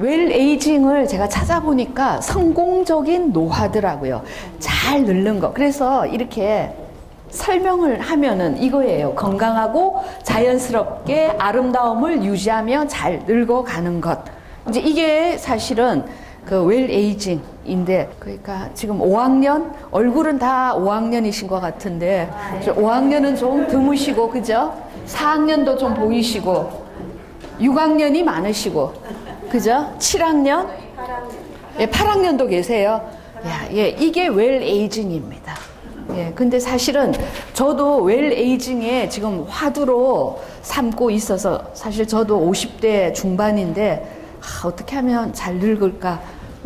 웰 에이징을 제가 찾아보니까 성공적인 노화더라고요. 잘 늙는 거. 그래서 이렇게 설명을 하면은 이거예요. 건강하고 자연스럽게 아름다움을 유지하며 잘 늙어가는 것. 이제 이게 사실은 그 웰 에이징인데, 그러니까 지금 5학년, 얼굴은 다 5학년이신 것 같은데, 5학년은 좀 드무시고, 그죠? 4학년도 좀 보이시고, 6학년이 많으시고, 그죠? 7학년? 예, 8학년도 계세요. 야, 예, 이게 웰 에이징입니다. 예, 근데 사실은 저도 웰 에이징에 지금 화두로 삼고 있어서, 사실 저도 50대 중반인데, 어떻게 하면 잘 늙을까?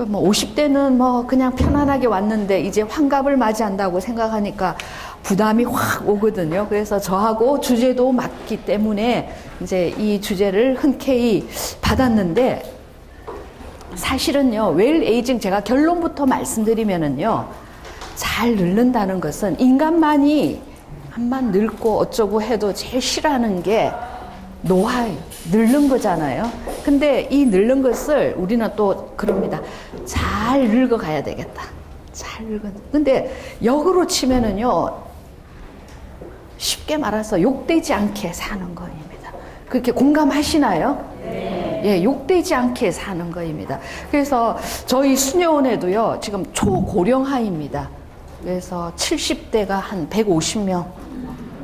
뭐 50대는 뭐 그냥 편안하게 왔는데 이제 환갑을 맞이한다고 생각하니까 부담이 확 오거든요. 그래서 저하고 주제도 맞기 때문에 이제 이 주제를 흔쾌히 받았는데, 사실은요, 웰 에이징 제가 결론부터 말씀드리면은요, 잘 늙는다는 것은 인간만이 한만 늙고 어쩌고 해도 제일 싫어하는 게 노화예요. 늙는 거잖아요. 근데 이 늙는 것을 우리는 또 그럽니다. 잘 늙어가야 되겠다. 잘 늙어. 근데 역으로 치면은요, 쉽게 말해서 욕되지 않게 사는 거입니다. 그렇게 공감하시나요? 네. 예, 욕되지 않게 사는 거입니다. 그래서 저희 수녀원에도요, 지금 초고령화입니다. 그래서 70대가 한 150명.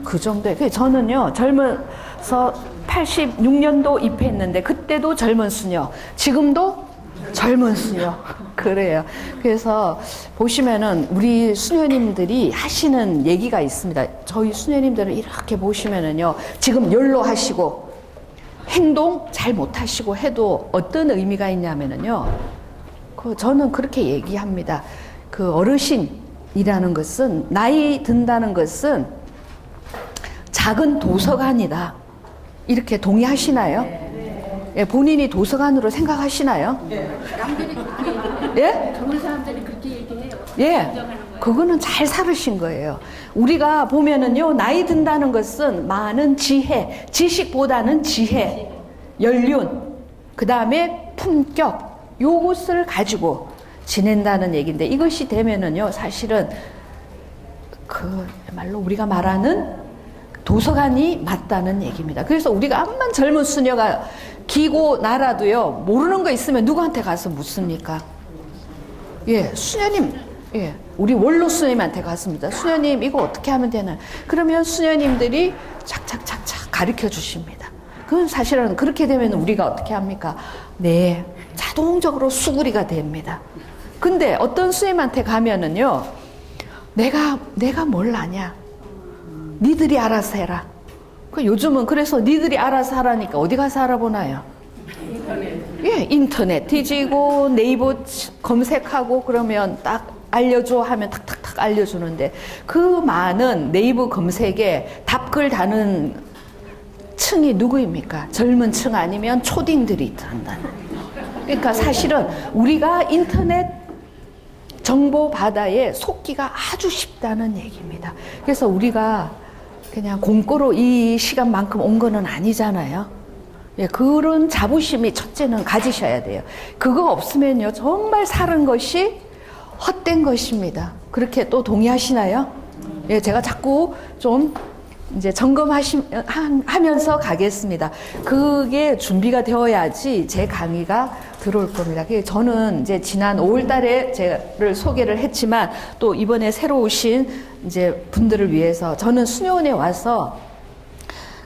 그 정도에. 저는요, 젊어서 86년도 입회했는데, 그때도 젊은 수녀, 지금도 젊은 수녀. 그래요. 그래서 보시면은 우리 수녀님들이 하시는 얘기가 있습니다. 저희 수녀님들을 이렇게 보시면은요, 지금 연로하시고 행동 잘 못하시고 해도 어떤 의미가 있냐면은요, 저는 그렇게 얘기합니다. 그 어르신이라는 것은, 나이 든다는 것은 작은 도서관이다. 이렇게 동의하시나요? 예, 본인이 도서관으로 생각하시나요? 남들이 그렇게 예? 젊은 사람들이 그렇게 얘기해요. 예. 그거는 잘 살으신 거예요. 우리가 보면은요, 나이 든다는 것은 많은 지혜, 지식보다는 지혜, 연륜, 그 다음에 품격, 요것을 가지고 지낸다는 얘기인데, 이것이 되면은요, 사실은 그야말로 우리가 말하는 도서관이 맞다는 얘기입니다. 그래서 우리가 암만 젊은 수녀가 기고 나라도요, 모르는 거 있으면 누구한테 가서 묻습니까? 예, 수녀님, 예, 우리 원로 수녀님한테 갔습니다. 수녀님, 이거 어떻게 하면 되나? 그러면 수녀님들이 착착착착 가르쳐 주십니다. 그건 사실은 그렇게 되면 우리가 어떻게 합니까? 네, 자동적으로 수구리가 됩니다. 근데 어떤 수녀님한테 가면은요, 내가 뭘 아냐? 니들이 알아서 해라. 요즘은 그래서 니들이 알아서 하라니까 어디 가서 알아보나요? 예, 인터넷 뒤지고 네이버 검색하고 그러면 딱 알려줘 하면 탁탁탁 알려주는데, 그 많은 네이버 검색에 답글 다는 층이 누구입니까? 젊은 층 아니면 초딩들이 한다는. 그러니까 사실은 우리가 인터넷 정보 바다에 속기가 아주 쉽다는 얘기입니다. 그래서 우리가 그냥 공고로 이 시간만큼 온 거는 아니잖아요. 예, 그런 자부심이 첫째는 가지셔야 돼요. 그거 없으면요, 정말 사는 것이 헛된 것입니다. 그렇게 또 동의하시나요? 예, 제가 자꾸 좀 이제 점검하면서 가겠습니다. 그게 준비가 되어야지 제 강의가 들어올 겁니다. 저는 이제 지난 5월 달에 제를 소개를 했지만, 또 이번에 새로 오신 이제 분들을 위해서 저는 수녀원에 와서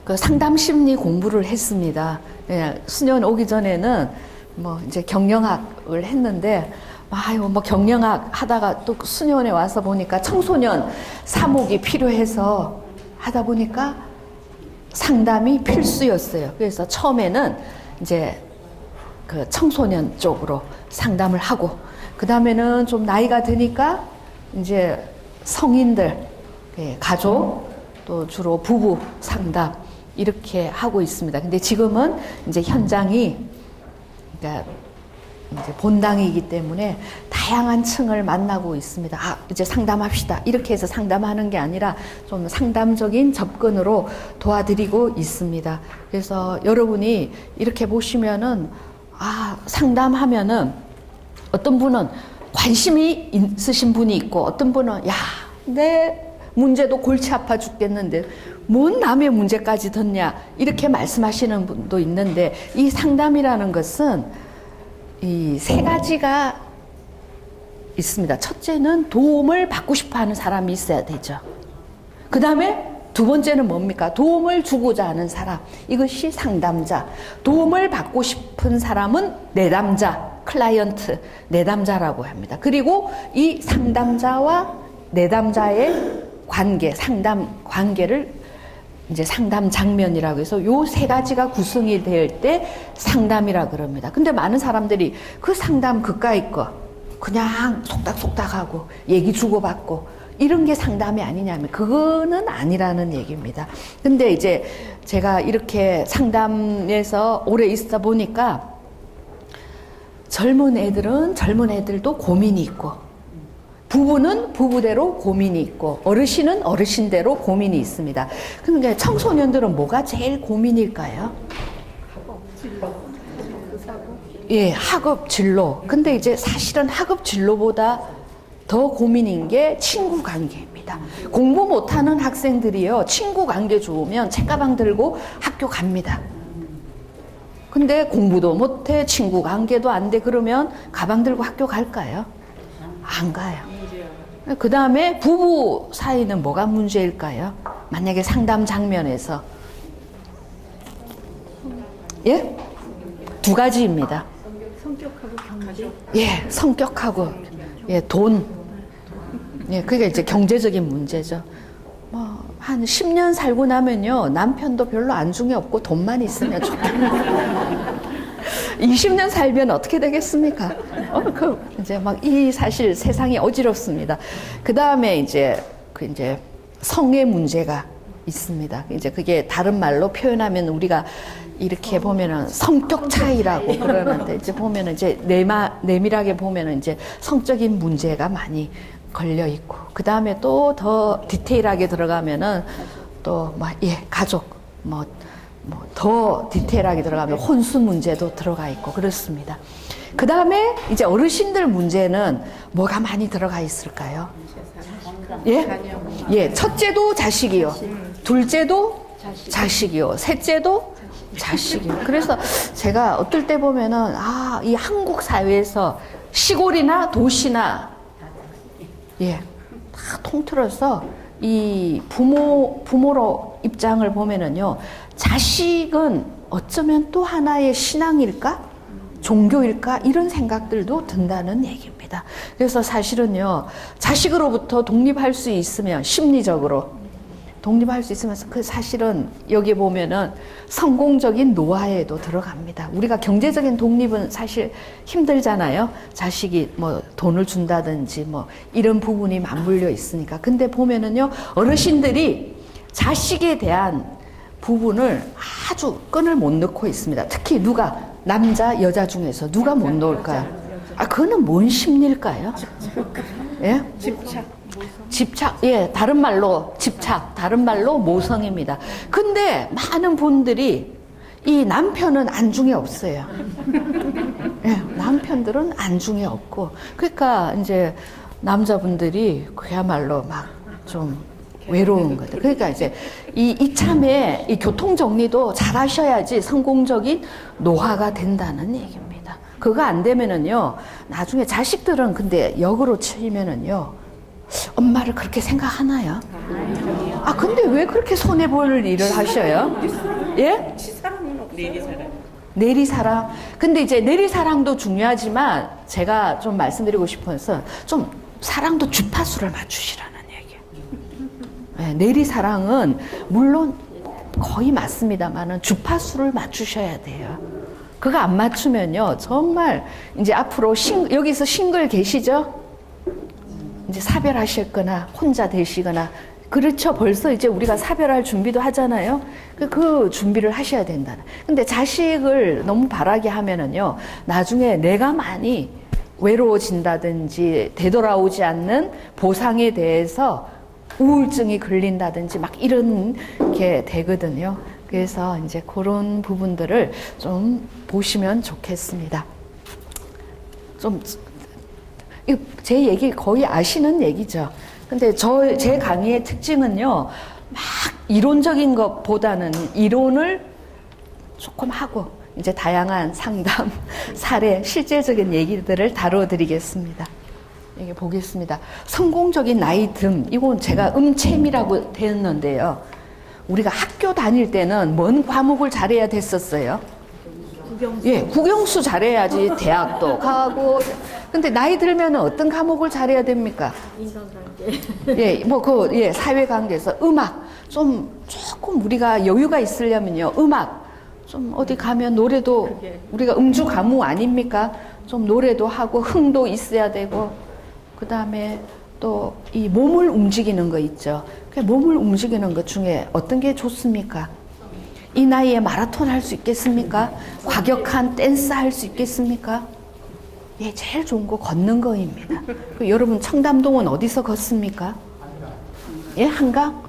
그 상담 심리 공부를 했습니다. 예, 수녀원 오기 전에는 뭐 이제 경영학을 했는데, 아유, 뭐 경영학 하다가 또 수녀원에 와서 보니까 청소년 사목이 필요해서 하다 보니까 상담이 필수였어요. 그래서 처음에는 이제 그 청소년 쪽으로 상담을 하고, 그 다음에는 좀 나이가 드니까 이제 성인들, 가족, 또 주로 부부 상담 이렇게 하고 있습니다. 근데 지금은 이제 현장이, 그러니까 이제 본당이기 때문에 다양한 층을 만나고 있습니다. 이제 상담합시다. 이렇게 해서 상담하는 게 아니라 좀 상담적인 접근으로 도와드리고 있습니다. 그래서 여러분이 이렇게 보시면은 상담하면은 어떤 분은 관심이 있으신 분이 있고 어떤 분은 내 문제도 골치 아파 죽겠는데 뭔 남의 문제까지 듣냐 이렇게 말씀하시는 분도 있는데 이 상담이라는 것은 이 세 가지가 있습니다. 첫째는 도움을 받고 싶어 하는 사람이 있어야 되죠. 그 다음에 두 번째는 뭡니까? 도움을 주고자 하는 사람. 이것이 상담자. 도움을 받고 싶은 사람은 내담자, 클라이언트, 내담자라고 합니다. 그리고 이 상담자와 내담자의 관계, 상담 관계를 이제 상담 장면이라고 해서 요 세 가지가 구성이 될 때 상담이라 그럽니다. 근데 많은 사람들이 그 상담 그까이 거 그냥 속닥속닥하고 얘기 주고받고 이런 게 상담이 아니냐면 그거는 아니라는 얘기입니다. 근데 이제 제가 이렇게 상담에서 오래 있어 보니까 젊은 애들은 젊은 애들도 고민이 있고 부부는 부부대로 고민이 있고 어르신은 어르신대로 고민이 있습니다. 그러니까 청소년들은 뭐가 제일 고민일까요? 예, 학업 진로. 근데 이제 사실은 학업 진로보다 더 고민인 게 친구 관계입니다. 공부 못하는 학생들이요, 친구 관계 좋으면 책가방 들고 학교 갑니다. 근데 공부도 못해, 친구 관계도 안 돼, 그러면 가방 들고 학교 갈까요? 안 가요. 그 다음에 부부 사이는 뭐가 문제일까요? 만약에 상담 장면에서. 예? 두 가지입니다. 성격하고 경제. 예, 성격하고, 예, 돈. 예, 그게 이제 경제적인 문제죠. 한 10년 살고 나면요, 남편도 별로 안중에 없고 돈만 있으면 좋겠다. 20년 살면 어떻게 되겠습니까? 이제 사실 세상이 어지럽습니다. 그 다음에 이제 성의 문제가 있습니다. 이제 그게 다른 말로 표현하면 우리가 이렇게 보면은 성격 차이라고 그러는데 이제 보면은 이제 내밀하게 보면은 이제 성적인 문제가 많이 걸려 있고 그 다음에 또 더 디테일하게 들어가면은 또 가족 더 디테일하게 들어가면 혼수 문제도 들어가 있고 그렇습니다. 그 다음에 이제 어르신들 문제는 뭐가 많이 들어가 있을까요? 예, 첫째도 자식이요, 둘째도 자식이요, 셋째도 자식이요. 그래서 제가 어떨 때 보면은 이 한국 사회에서 시골이나 도시나 다 통틀어서 이 부모로 입장을 보면은요, 자식은 어쩌면 또 하나의 신앙일까? 종교일까? 이런 생각들도 든다는 얘기입니다. 그래서 사실은요, 자식으로부터 독립할 수 있으면, 심리적으로 독립할 수 있으면서 그 사실은 여기 보면은 성공적인 노화에도 들어갑니다. 우리가 경제적인 독립은 사실 힘들잖아요. 자식이 돈을 준다든지 이런 부분이 맞물려 있으니까. 근데 보면은요, 어르신들이 자식에 대한 부분을 아주 끈을 못 넣고 있습니다. 특히 누가 남자 여자 중에서 누가 못 놓을까요? 그거는 뭔 심리일까요? 예? 집착, 예, 다른 말로 집착, 다른 말로 모성입니다. 근데 많은 분들이 이 남편은 안중에 없어요. 예, 남편들은 안중에 없고, 그러니까 이제 남자분들이 그야말로 좀 외로운 거죠. 그러니까 이제 이참에 이 교통 정리도 잘 하셔야지 성공적인 노화가 된다는 얘기입니다. 그거 안 되면은요, 나중에 자식들은 근데 역으로 치면은요, 엄마를 그렇게 생각하나요? 근데 왜 그렇게 손해볼 일을 하셔요? 예? 내리사랑. 근데 이제 내리사랑도 중요하지만 제가 좀 말씀드리고 싶어서 좀 사랑도 주파수를 맞추시라는 얘기예요. 네, 내리사랑은 물론 거의 맞습니다만은 주파수를 맞추셔야 돼요. 그거 안 맞추면요, 정말 이제 앞으로 여기서 싱글 계시죠? 이제 사별하실 거나 혼자 되시거나, 그렇죠. 벌써 이제 우리가 사별할 준비도 하잖아요. 그 준비를 하셔야 된다는. 근데 자식을 너무 바라게 하면은요, 나중에 내가 많이 외로워진다든지 되돌아오지 않는 보상에 대해서 우울증이 걸린다든지 이런 게 되거든요. 그래서 이제 그런 부분들을 좀 보시면 좋겠습니다. 좀, 제 얘기 거의 아시는 얘기죠. 근데 제 강의의 특징은요, 막 이론적인 것보다는 이론을 조금 하고, 이제 다양한 상담, 사례, 실제적인 얘기들을 다뤄드리겠습니다. 여기 보겠습니다. 성공적인 나이 등, 이건 제가 음체미라고 되었는데요. 우리가 학교 다닐 때는 뭔 과목을 잘해야 됐었어요? 국영수. 예, 국영수 잘해야지 대학도 가고. 근데 나이 들면 어떤 과목을 잘해야 됩니까? 인간관계. 예, 예, 사회관계에서 음악. 조금 우리가 여유가 있으려면요, 음악. 좀 어디 가면 노래도, 우리가 음주 가무 아닙니까? 좀 노래도 하고, 흥도 있어야 되고, 그 다음에 또 이 몸을 움직이는 거 있죠. 그 몸을 움직이는 것 중에 어떤 게 좋습니까? 이 나이에 마라톤 할 수 있겠습니까? 과격한 댄스 할 수 있겠습니까? 예, 제일 좋은 거 걷는 거입니다. 여러분 청담동은 어디서 걷습니까? 예, 한강?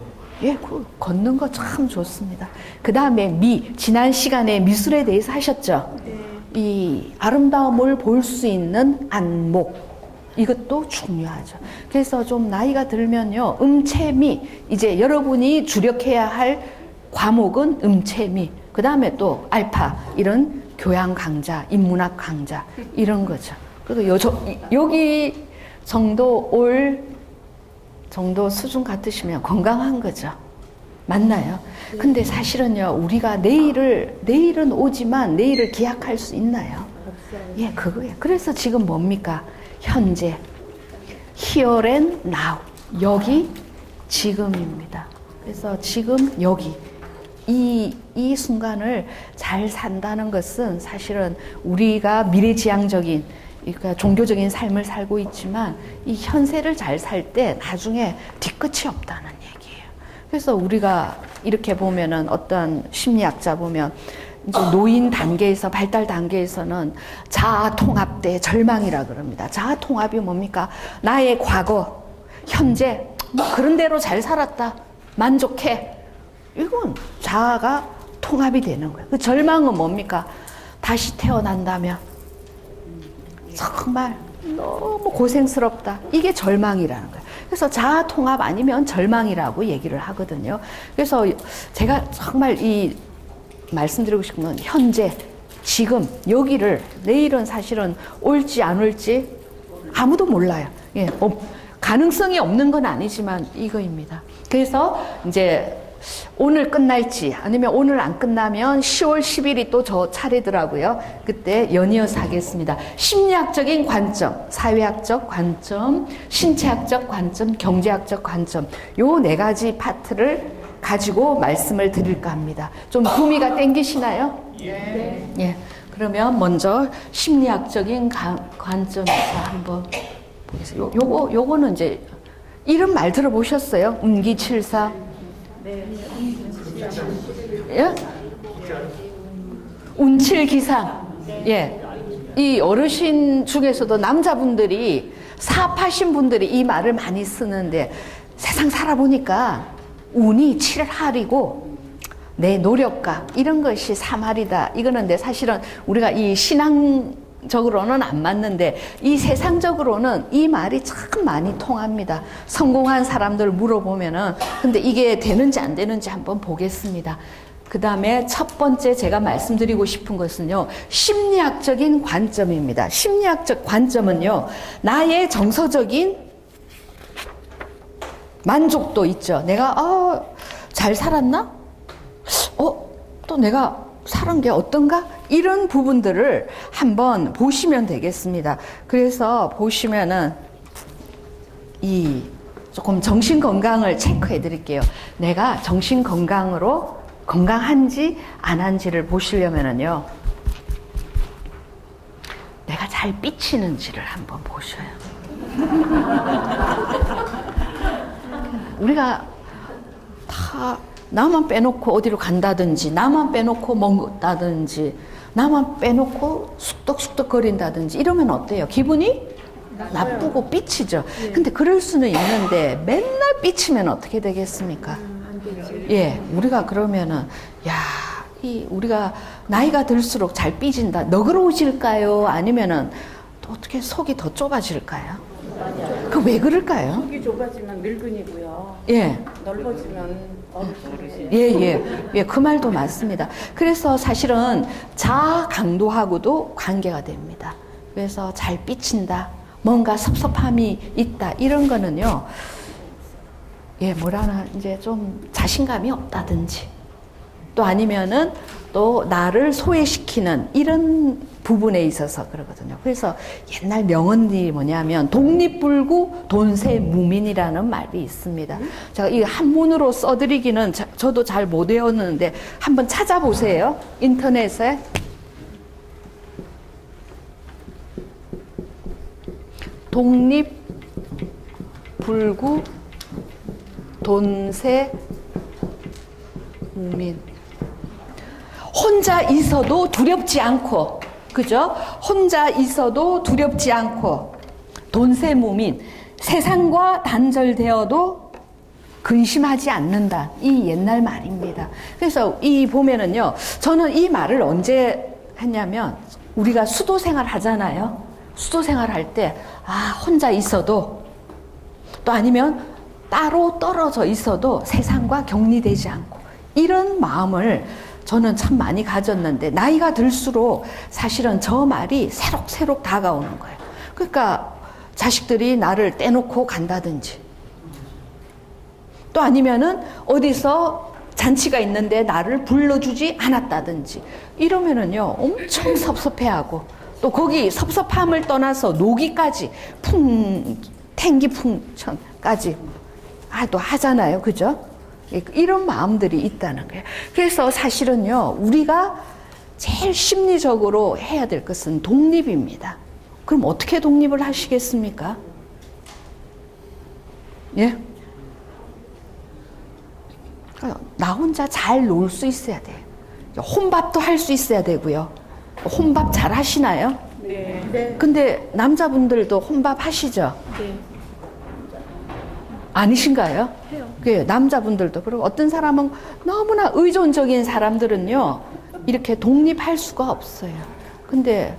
예, 걷는 거 참 좋습니다. 그 다음에 지난 시간에 미술에 대해서 하셨죠? 네. 이 아름다움을 볼 수 있는 안목. 이것도 중요하죠. 그래서 좀 나이가 들면요, 음체미, 이제 여러분이 주력해야 할 과목은 음체미, 그 다음에 또 알파, 이런 교양 강좌, 인문학 강좌, 이런 거죠. 그리고 여기 정도 정도 수준 같으시면 건강한 거죠. 맞나요? 근데 사실은요, 우리가 내일은 오지만 내일을 기약할 수 있나요? 예, 그거예요. 그래서 지금 뭡니까? 현재, here and now, 여기, 지금입니다. 그래서 지금 여기, 이 순간을 잘 산다는 것은 사실은 우리가 미래지향적인, 그러니까 종교적인 삶을 살고 있지만 이 현세를 잘 살 때 나중에 뒤끝이 없다는 얘기예요. 그래서 우리가 이렇게 보면은 어떤 심리학자 보면 이제 노인 단계에서 발달 단계에서는 자아 통합대 절망이라 그럽니다. 자아 통합이 뭡니까? 나의 과거, 현재 뭐 그런 대로 잘 살았다. 만족해. 이건 자아가 통합이 되는 거예요. 그 절망은 뭡니까? 다시 태어난다면 정말 너무 고생스럽다. 이게 절망이라는 거예요. 그래서 자아 통합 아니면 절망이라고 얘기를 하거든요. 그래서 제가 정말 말씀드리고 싶은 건 현재, 지금, 여기를 내일은 사실은 올지 안 올지 아무도 몰라요. 예, 가능성이 없는 건 아니지만 이거입니다. 그래서 이제 오늘 끝날지 아니면 오늘 안 끝나면 10월 10일이 또 저 차례더라고요. 그때 연이어서 하겠습니다. 심리학적인 관점, 사회학적 관점, 신체학적 관점, 경제학적 관점, 요 4가지 파트를 가지고 말씀을 드릴까 합니다. 좀 구미가 땡기시나요? 네. 예. 그러면 먼저 심리학적인 관점에서 한번 보겠습니다. 요거는 이제 이름 말 들어보셨어요? 운기칠사. 네. 예? 운칠기상. 예. 이 어르신 중에서도 남자분들이 사업하신 분들이 이 말을 많이 쓰는데 세상 살아보니까 운이 7할이고 내 노력과 이런 것이 3할이다. 이거는데 사실은 우리가 이 신앙적으로는 안 맞는데 이 세상적으로는 이 말이 참 많이 통합니다. 성공한 사람들 물어보면은 근데 이게 되는지 안 되는지 한번 보겠습니다. 그 다음에 첫 번째 제가 말씀드리고 싶은 것은요, 심리학적인 관점입니다. 심리학적 관점은요, 나의 정서적인 만족도 있죠. 내가 잘 살았나? 또 내가 살은 게 어떤가? 이런 부분들을 한번 보시면 되겠습니다. 그래서 보시면은 조금 정신 건강을 체크해 드릴게요. 내가 정신 건강으로 건강한지 안 한지를 보시려면은요, 내가 잘 삐치는지를 한번 보셔요. 우리가 다 나만 빼놓고 어디로 간다든지, 나만 빼놓고 먹다든지, 나만 빼놓고 쑥덕쑥덕 거린다든지 이러면 어때요? 기분이 나쁘고 삐치죠. 근데 그럴 수는 있는데 맨날 삐치면 어떻게 되겠습니까? 예, 우리가 그러면은 야, 우리가 나이가 들수록 잘 삐진다. 너그러우실까요? 아니면은 또 어떻게 속이 더 좁아질까요? 그 왜 그럴까요? 속이 좁아지면 늙은이고요. 예. 넓어지면 어르신. 예, 그 말도 맞습니다. 그래서 사실은 자아 강도하고도 관계가 됩니다. 그래서 잘 삐친다, 뭔가 섭섭함이 있다, 이런 거는요, 예, 뭐라나, 이제 좀 자신감이 없다든지, 또 아니면은 또 나를 소외시키는 이런 부분에 있어서 그러거든요. 그래서 옛날 명언이 뭐냐면 독립불구 돈세무민이라는 말이 있습니다. 제가 이 한문으로 써드리기는 저도 잘 못 외웠는데 한번 찾아보세요. 인터넷에. 독립불구 돈세무민. 혼자 있어도 두렵지 않고, 그죠? 혼자 있어도 두렵지 않고, 돈세무민, 세상과 단절되어도 근심하지 않는다. 이 옛날 말입니다. 그래서 이 보면은요, 저는 이 말을 언제 했냐면, 우리가 수도 생활 하잖아요. 수도 생활 할 때, 혼자 있어도, 또 아니면 따로 떨어져 있어도 세상과 격리되지 않고, 이런 마음을 저는 참 많이 가졌는데, 나이가 들수록 사실은 저 말이 새록새록 다가오는 거예요. 그러니까 자식들이 나를 떼놓고 간다든지, 또 아니면은 어디서 잔치가 있는데 나를 불러주지 않았다든지, 이러면은요 엄청 섭섭해하고, 또 거기 섭섭함을 떠나서 노기까지 탱기풍천까지 또 하잖아요, 그죠? 이런 마음들이 있다는 거예요. 그래서 사실은요, 우리가 제일 심리적으로 해야 될 것은 독립입니다. 그럼 어떻게 독립을 하시겠습니까? 예? 나 혼자 잘 놀 수 있어야 돼. 혼밥도 할 수 있어야 되고요. 혼밥 잘 하시나요? 네. 근데 남자분들도 혼밥 하시죠? 네. 아니신가요? 해요. 그 남자분들도 그리고 어떤 사람은 너무나 의존적인 사람들은요, 이렇게 독립할 수가 없어요. 근데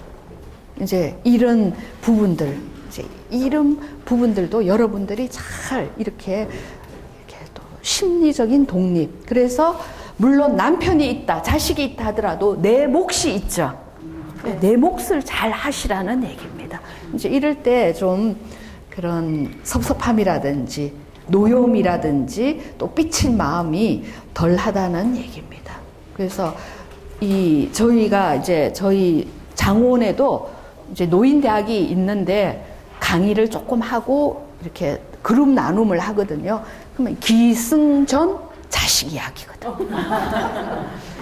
이제 이런 부분들도 여러분들이 잘 이렇게 또 심리적인 독립. 그래서 물론 남편이 있다, 자식이 있다 하더라도 내 몫이 있죠. 내 몫을 잘 하시라는 얘기입니다. 이제 이럴 때 좀 그런 섭섭함이라든지 노여움이라든지 또 삐친 마음이 덜 하다는 얘기입니다. 그래서 저희가 이제 저희 장원에도 이제 노인대학이 있는데 강의를 조금 하고 이렇게 그룹 나눔을 하거든요. 그러면 기승전 자식 이야기거든.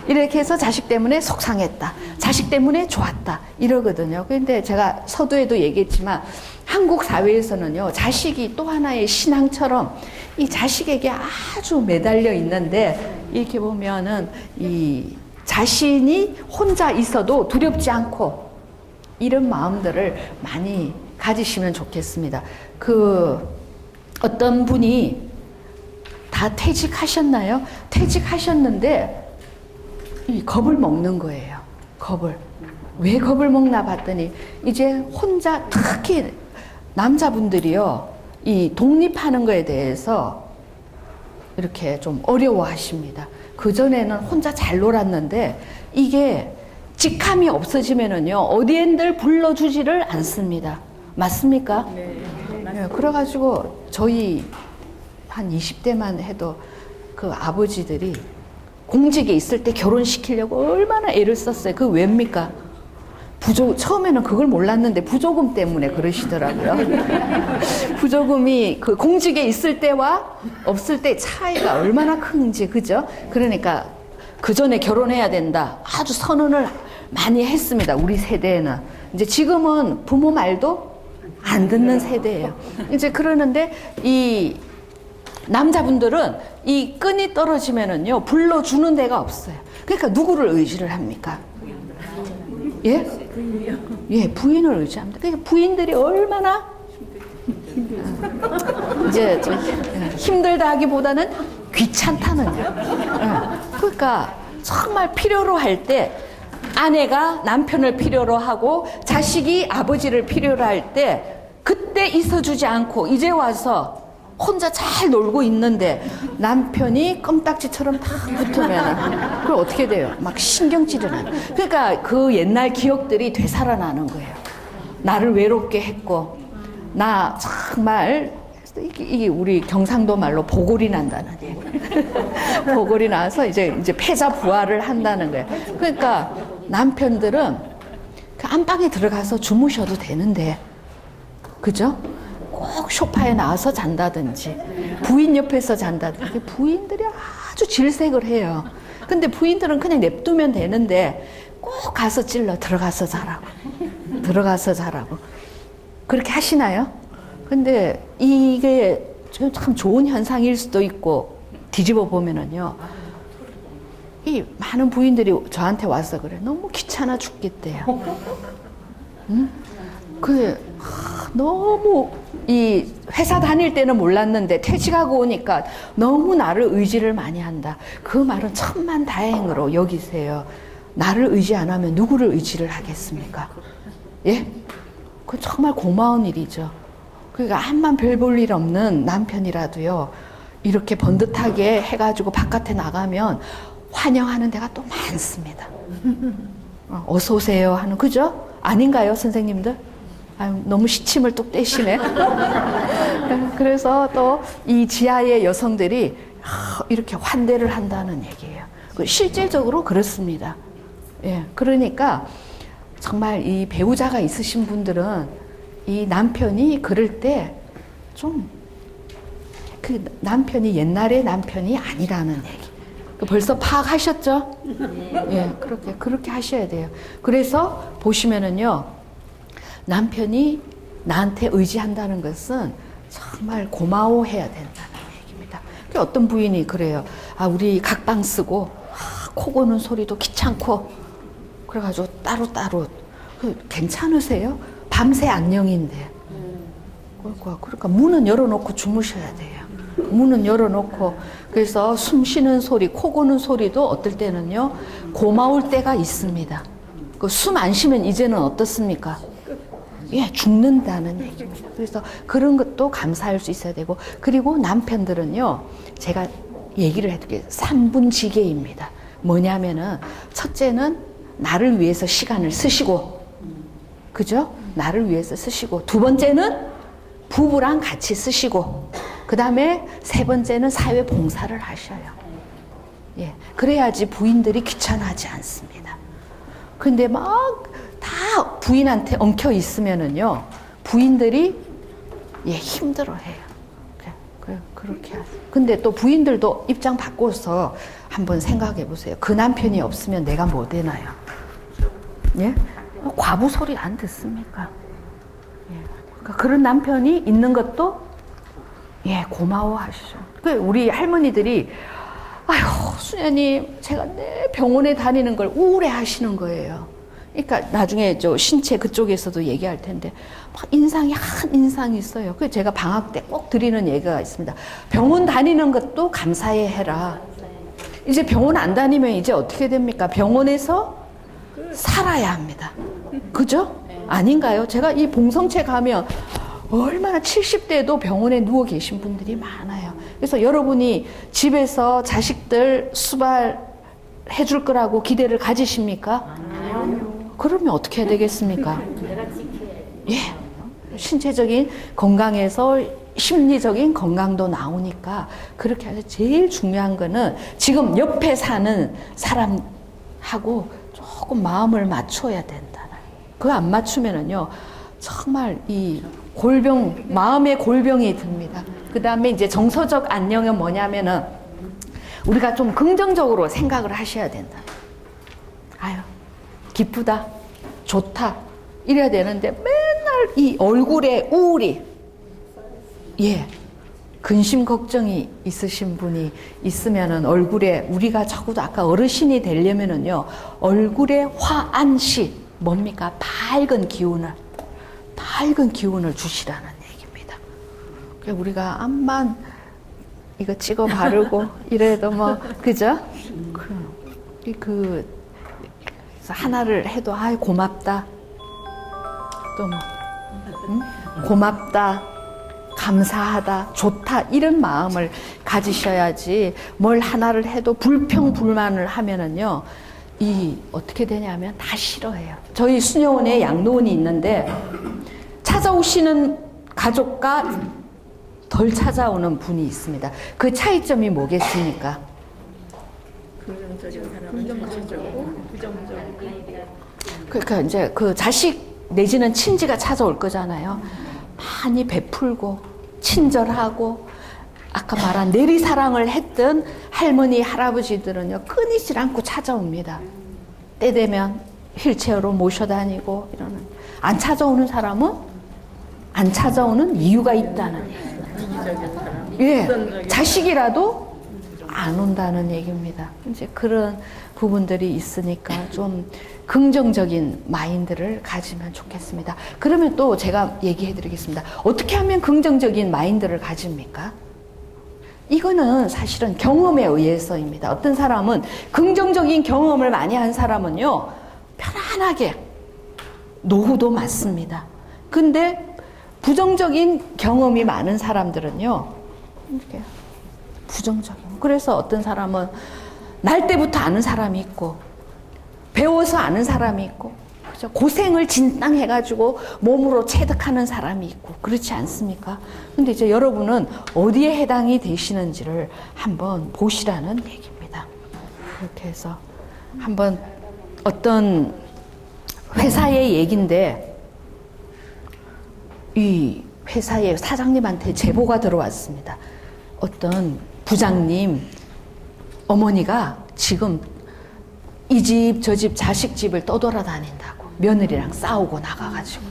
이렇게 해서 자식 때문에 속상했다, 자식 때문에 좋았다, 이러거든요. 그런데 제가 서두에도 얘기했지만 한국 사회에서는요, 자식이 또 하나의 신앙처럼 이 자식에게 아주 매달려 있는데, 이렇게 보면은 이 자신이 혼자 있어도 두렵지 않고, 이런 마음들을 많이 가지시면 좋겠습니다. 어떤 분이 다 퇴직하셨나요? 퇴직하셨는데 이 겁을 먹는 거예요. 겁을. 왜 겁을 먹나 봤더니 이제 혼자, 특히 남자분들이요, 이 독립하는 거에 대해서 이렇게 좀 어려워하십니다. 그전에는 혼자 잘 놀았는데 이게 직함이 없어지면은요, 어디엔들 불러주지를 않습니다. 맞습니까? 네. 네, 그래가지고 저희 한 20대만 해도 그 아버지들이 공직에 있을 때 결혼시키려고 얼마나 애를 썼어요. 그거 왜입니까? 처음에는 그걸 몰랐는데 부조금 때문에 그러시더라고요. 부조금이 그 공직에 있을 때와 없을 때 차이가 얼마나 큰지, 그죠? 그러니까 그 전에 결혼해야 된다, 아주 선언을 많이 했습니다. 우리 세대에는. 이제 지금은 부모 말도 안 듣는 세대예요. 이제 그러는데 이 남자분들은 이 끈이 떨어지면은요, 불러주는 데가 없어요. 그러니까 누구를 의지를 합니까? 예? 부인이요. 예, 부인을 의지합니다. 그러니까 부인들이 얼마나 이제 좀 힘들다 하기보다는 귀찮다는 얘기. 그러니까 정말 필요로 할 때 아내가 남편을 필요로 하고 자식이 아버지를 필요로 할 때 그때 있어주지 않고 이제 와서 혼자 잘 놀고 있는데 남편이 껌딱지처럼 딱 붙으면 그걸 어떻게 돼요? 막 신경질이 나요. 그러니까 그 옛날 기억들이 되살아나는 거예요. 나를 외롭게 했고 나 정말 이게 우리 경상도 말로 보골이 난다는 얘기. 보골이 나서 이제 패자 부활을 한다는 거예요. 그러니까 남편들은 그 안방에 들어가서 주무셔도 되는데, 그죠? 꼭 소파에 나와서 잔다든지 부인 옆에서 잔다든지 부인들이 아주 질색을 해요. 근데 부인들은 그냥 냅두면 되는데 꼭 가서 찔러 들어가서 자라고 들어가서 자라고 그렇게 하시나요? 근데 이게 지금 참 좋은 현상일 수도 있고 뒤집어 보면은요 이 많은 부인들이 저한테 와서 그래 너무 귀찮아 죽겠대요. 응? 그게 너무 이 회사 다닐 때는 몰랐는데 퇴직하고 오니까 너무 나를 의지를 많이 한다. 그 말은 천만다행으로 여기세요. 나를 의지 안 하면 누구를 의지를 하겠습니까? 예? 그건 정말 고마운 일이죠. 그러니까 암만 별 볼 일 없는 남편이라도요 이렇게 번듯하게 해가지고 바깥에 나가면 환영하는 데가 또 많습니다. 어서 오세요 하는, 그죠? 아닌가요, 선생님들? 아유, 너무 시침을 뚝 떼시네. 그래서 또 이 지하의 여성들이 이렇게 환대를 한다는 얘기예요. 실질적으로 그렇습니다. 예, 그러니까 정말 이 배우자가 있으신 분들은 이 남편이 그럴 때 좀 그 남편이 옛날의 남편이 아니라는 얘기. 벌써 파악하셨죠? 예, 그렇게 하셔야 돼요. 그래서 보시면은요, 남편이 나한테 의지한다는 것은 정말 고마워해야 된다는 얘기입니다. 어떤 부인이 그래요. 아, 우리 각방 쓰고 코 고는 소리도 귀찮고 그래가지고 따로따로 괜찮으세요? 밤새 안녕인데. 그러니까 문은 열어놓고 주무셔야 돼요. 문은 열어놓고 그래서 숨 쉬는 소리, 코 고는 소리도 어떨 때는요 고마울 때가 있습니다. 그 숨 안 쉬면 이제는 어떻습니까? 예, 죽는다는 얘기입니다. 그래서 그런 것도 감사할 수 있어야 되고, 그리고 남편들은요 제가 얘기를 해드릴게요. 3분지계입니다. 뭐냐면은 첫째는 나를 위해서 시간을 쓰시고, 그죠? 나를 위해서 쓰시고, 두 번째는 부부랑 같이 쓰시고, 그 다음에 세 번째는 사회 봉사를 하셔요. 예, 그래야지 부인들이 귀찮아하지 않습니다. 근데 막 다 부인한테 엉켜 있으면은요, 부인들이 예, 힘들어해요. 그렇게 하세요. 근데 또 부인들도 입장 바꿔서 한번 생각해 보세요. 그 남편이 없으면 내가 뭐 되나요? 예? 과부 소리 안 듣습니까? 예. 그러니까 그런 남편이 있는 것도 예, 고마워하시죠. 우리 할머니들이 아휴, 수녀님, 제가 내 병원에 다니는 걸 우울해 하시는 거예요. 그러니까 나중에 저 신체 그쪽에서도 얘기할 텐데 막 인상이 한 인상이 있어요. 그래서 제가 방학 때 꼭 드리는 얘기가 있습니다. 병원 다니는 것도 감사해 해라. 이제 병원 안 다니면 이제 어떻게 됩니까? 병원에서 살아야 합니다. 그죠? 아닌가요? 제가 이 봉성체 가면 얼마나 70대에도 병원에 누워 계신 분들이 많아요. 그래서 여러분이 집에서 자식들 수발 해줄 거라고 기대를 가지십니까? 그러면 어떻게 해야 되겠습니까? 예. 신체적인 건강에서 심리적인 건강도 나오니까 그렇게 해서 제일 중요한 거는 지금 옆에 사는 사람하고 조금 마음을 맞춰야 된다. 그거 안 맞추면은요, 정말 이 마음의 골병이 듭니다. 그 다음에 이제 정서적 안녕은 뭐냐면은 우리가 좀 긍정적으로 생각을 하셔야 된다. 아유, 기쁘다, 좋다, 이래야 되는데 맨날 이 얼굴에 우울이, 예, 근심 걱정이 있으신 분이 있으면은 얼굴에, 우리가 적어도 아까 어르신이 되려면은요, 얼굴에 화안시, 뭡니까? 밝은 기운을 주시라는 얘기입니다. 우리가 암만 이거 찍어 바르고 이래도 뭐 그죠? 그래서 하나를 해도 아 고맙다. 또 뭐 고맙다. 감사하다, 좋다 이런 마음을 가지셔야지 뭘 하나를 해도 불평불만을 하면은요 이 어떻게 되냐면 다 싫어해요. 저희 수녀원에 양로원이 있는데 찾아오시는 가족과 덜 찾아오는 분이 있습니다. 그 차이점이 뭐겠습니까? 긍정적인 사람은 긍정적이고 부정적이고. 그러니까 이제 그 자식 내지는 친지가 찾아올 거잖아요. 많이 베풀고 친절하고 아까 말한 내리사랑을 했던 할머니 할아버지들은요 끊이질 않고 찾아옵니다. 때 되면 휠체어로 모셔다니고 이러는. 안 찾아오는 사람은 안 찾아오는 이유가 있다는 얘기예요. 예, 자식이라도 안 온다는 얘기입니다. 이제 그런 부분들이 있으니까 좀 긍정적인 마인드를 가지면 좋겠습니다. 그러면 또 제가 얘기해 드리겠습니다. 어떻게 하면 긍정적인 마인드를 가집니까? 이거는 사실은 경험에 의해서입니다. 어떤 사람은 긍정적인 경험을 많이 한 사람은요, 편안하게 노후도 맞습니다. 근데 부정적인 경험이 많은 사람들은요, 이렇게 부정적인. 그래서 어떤 사람은 날 때부터 아는 사람이 있고, 배워서 아는 사람이 있고, 그죠? 고생을 진땅해가지고 몸으로 체득하는 사람이 있고, 그렇지 않습니까? 근데 이제 여러분은 어디에 해당이 되시는지를 한번 보시라는 얘기입니다. 그렇게 해서 한번 어떤 회사의 얘기인데, 이 회사의 사장님한테 제보가 들어왔습니다. 어떤 부장님 어머니가 지금 이 집 저 집 자식 집을 떠돌아다닌다고 며느리랑 싸우고 나가가지고.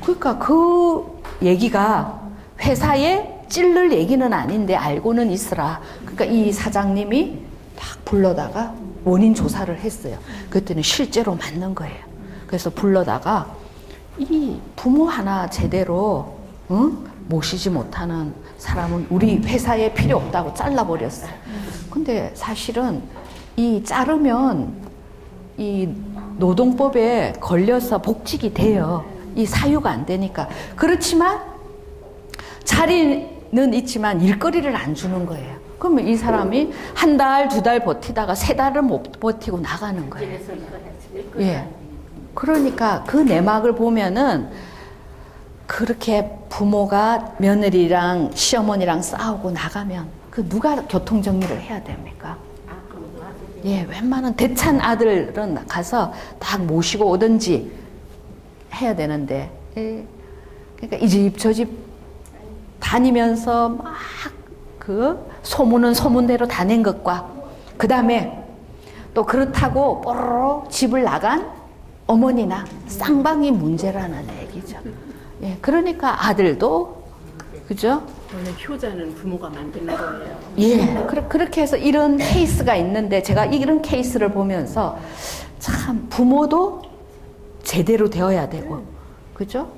그러니까 그 얘기가 회사에 찔를 얘기는 아닌데 알고는 있으라. 그러니까 이 사장님이 딱 불러다가 원인 조사를 했어요. 그랬더니 실제로 맞는 거예요. 그래서 불러다가 이 부모 하나 제대로 모시지 못하는 사람은 우리 회사에 필요 없다고 잘라버렸어요. 근데 사실은 이 자르면 이 노동법에 걸려서 복직이 돼요. 이 사유가 안 되니까. 그렇지만 자리는 있지만 일거리를 안 주는 거예요. 그러면 이 사람이 한 달, 두 달 버티다가 세 달은 못 버티고 나가는 거예요. 예. 그러니까 그 내막을 보면은 그렇게 부모가 며느리랑 시어머니랑 싸우고 나가면 그 누가 교통정리를 해야 됩니까? 예, 웬만한 대찬 아들은 가서 딱 모시고 오든지 해야 되는데, 예. 그러니까 이 집 저 집 다니면서 막 그 소문은 소문대로 다 낸 것과 그 다음에 또 그렇다고 뽀로로 집을 나간 어머니나 쌍방이 문제라는 얘기죠. 예, 그러니까 아들도 그죠? 원래 효자는 부모가 만드는 거예요. 예, 그렇게 해서 이런 케이스가 있는데 제가 이런 케이스를 보면서 참 부모도 제대로 되어야 되고, 그죠?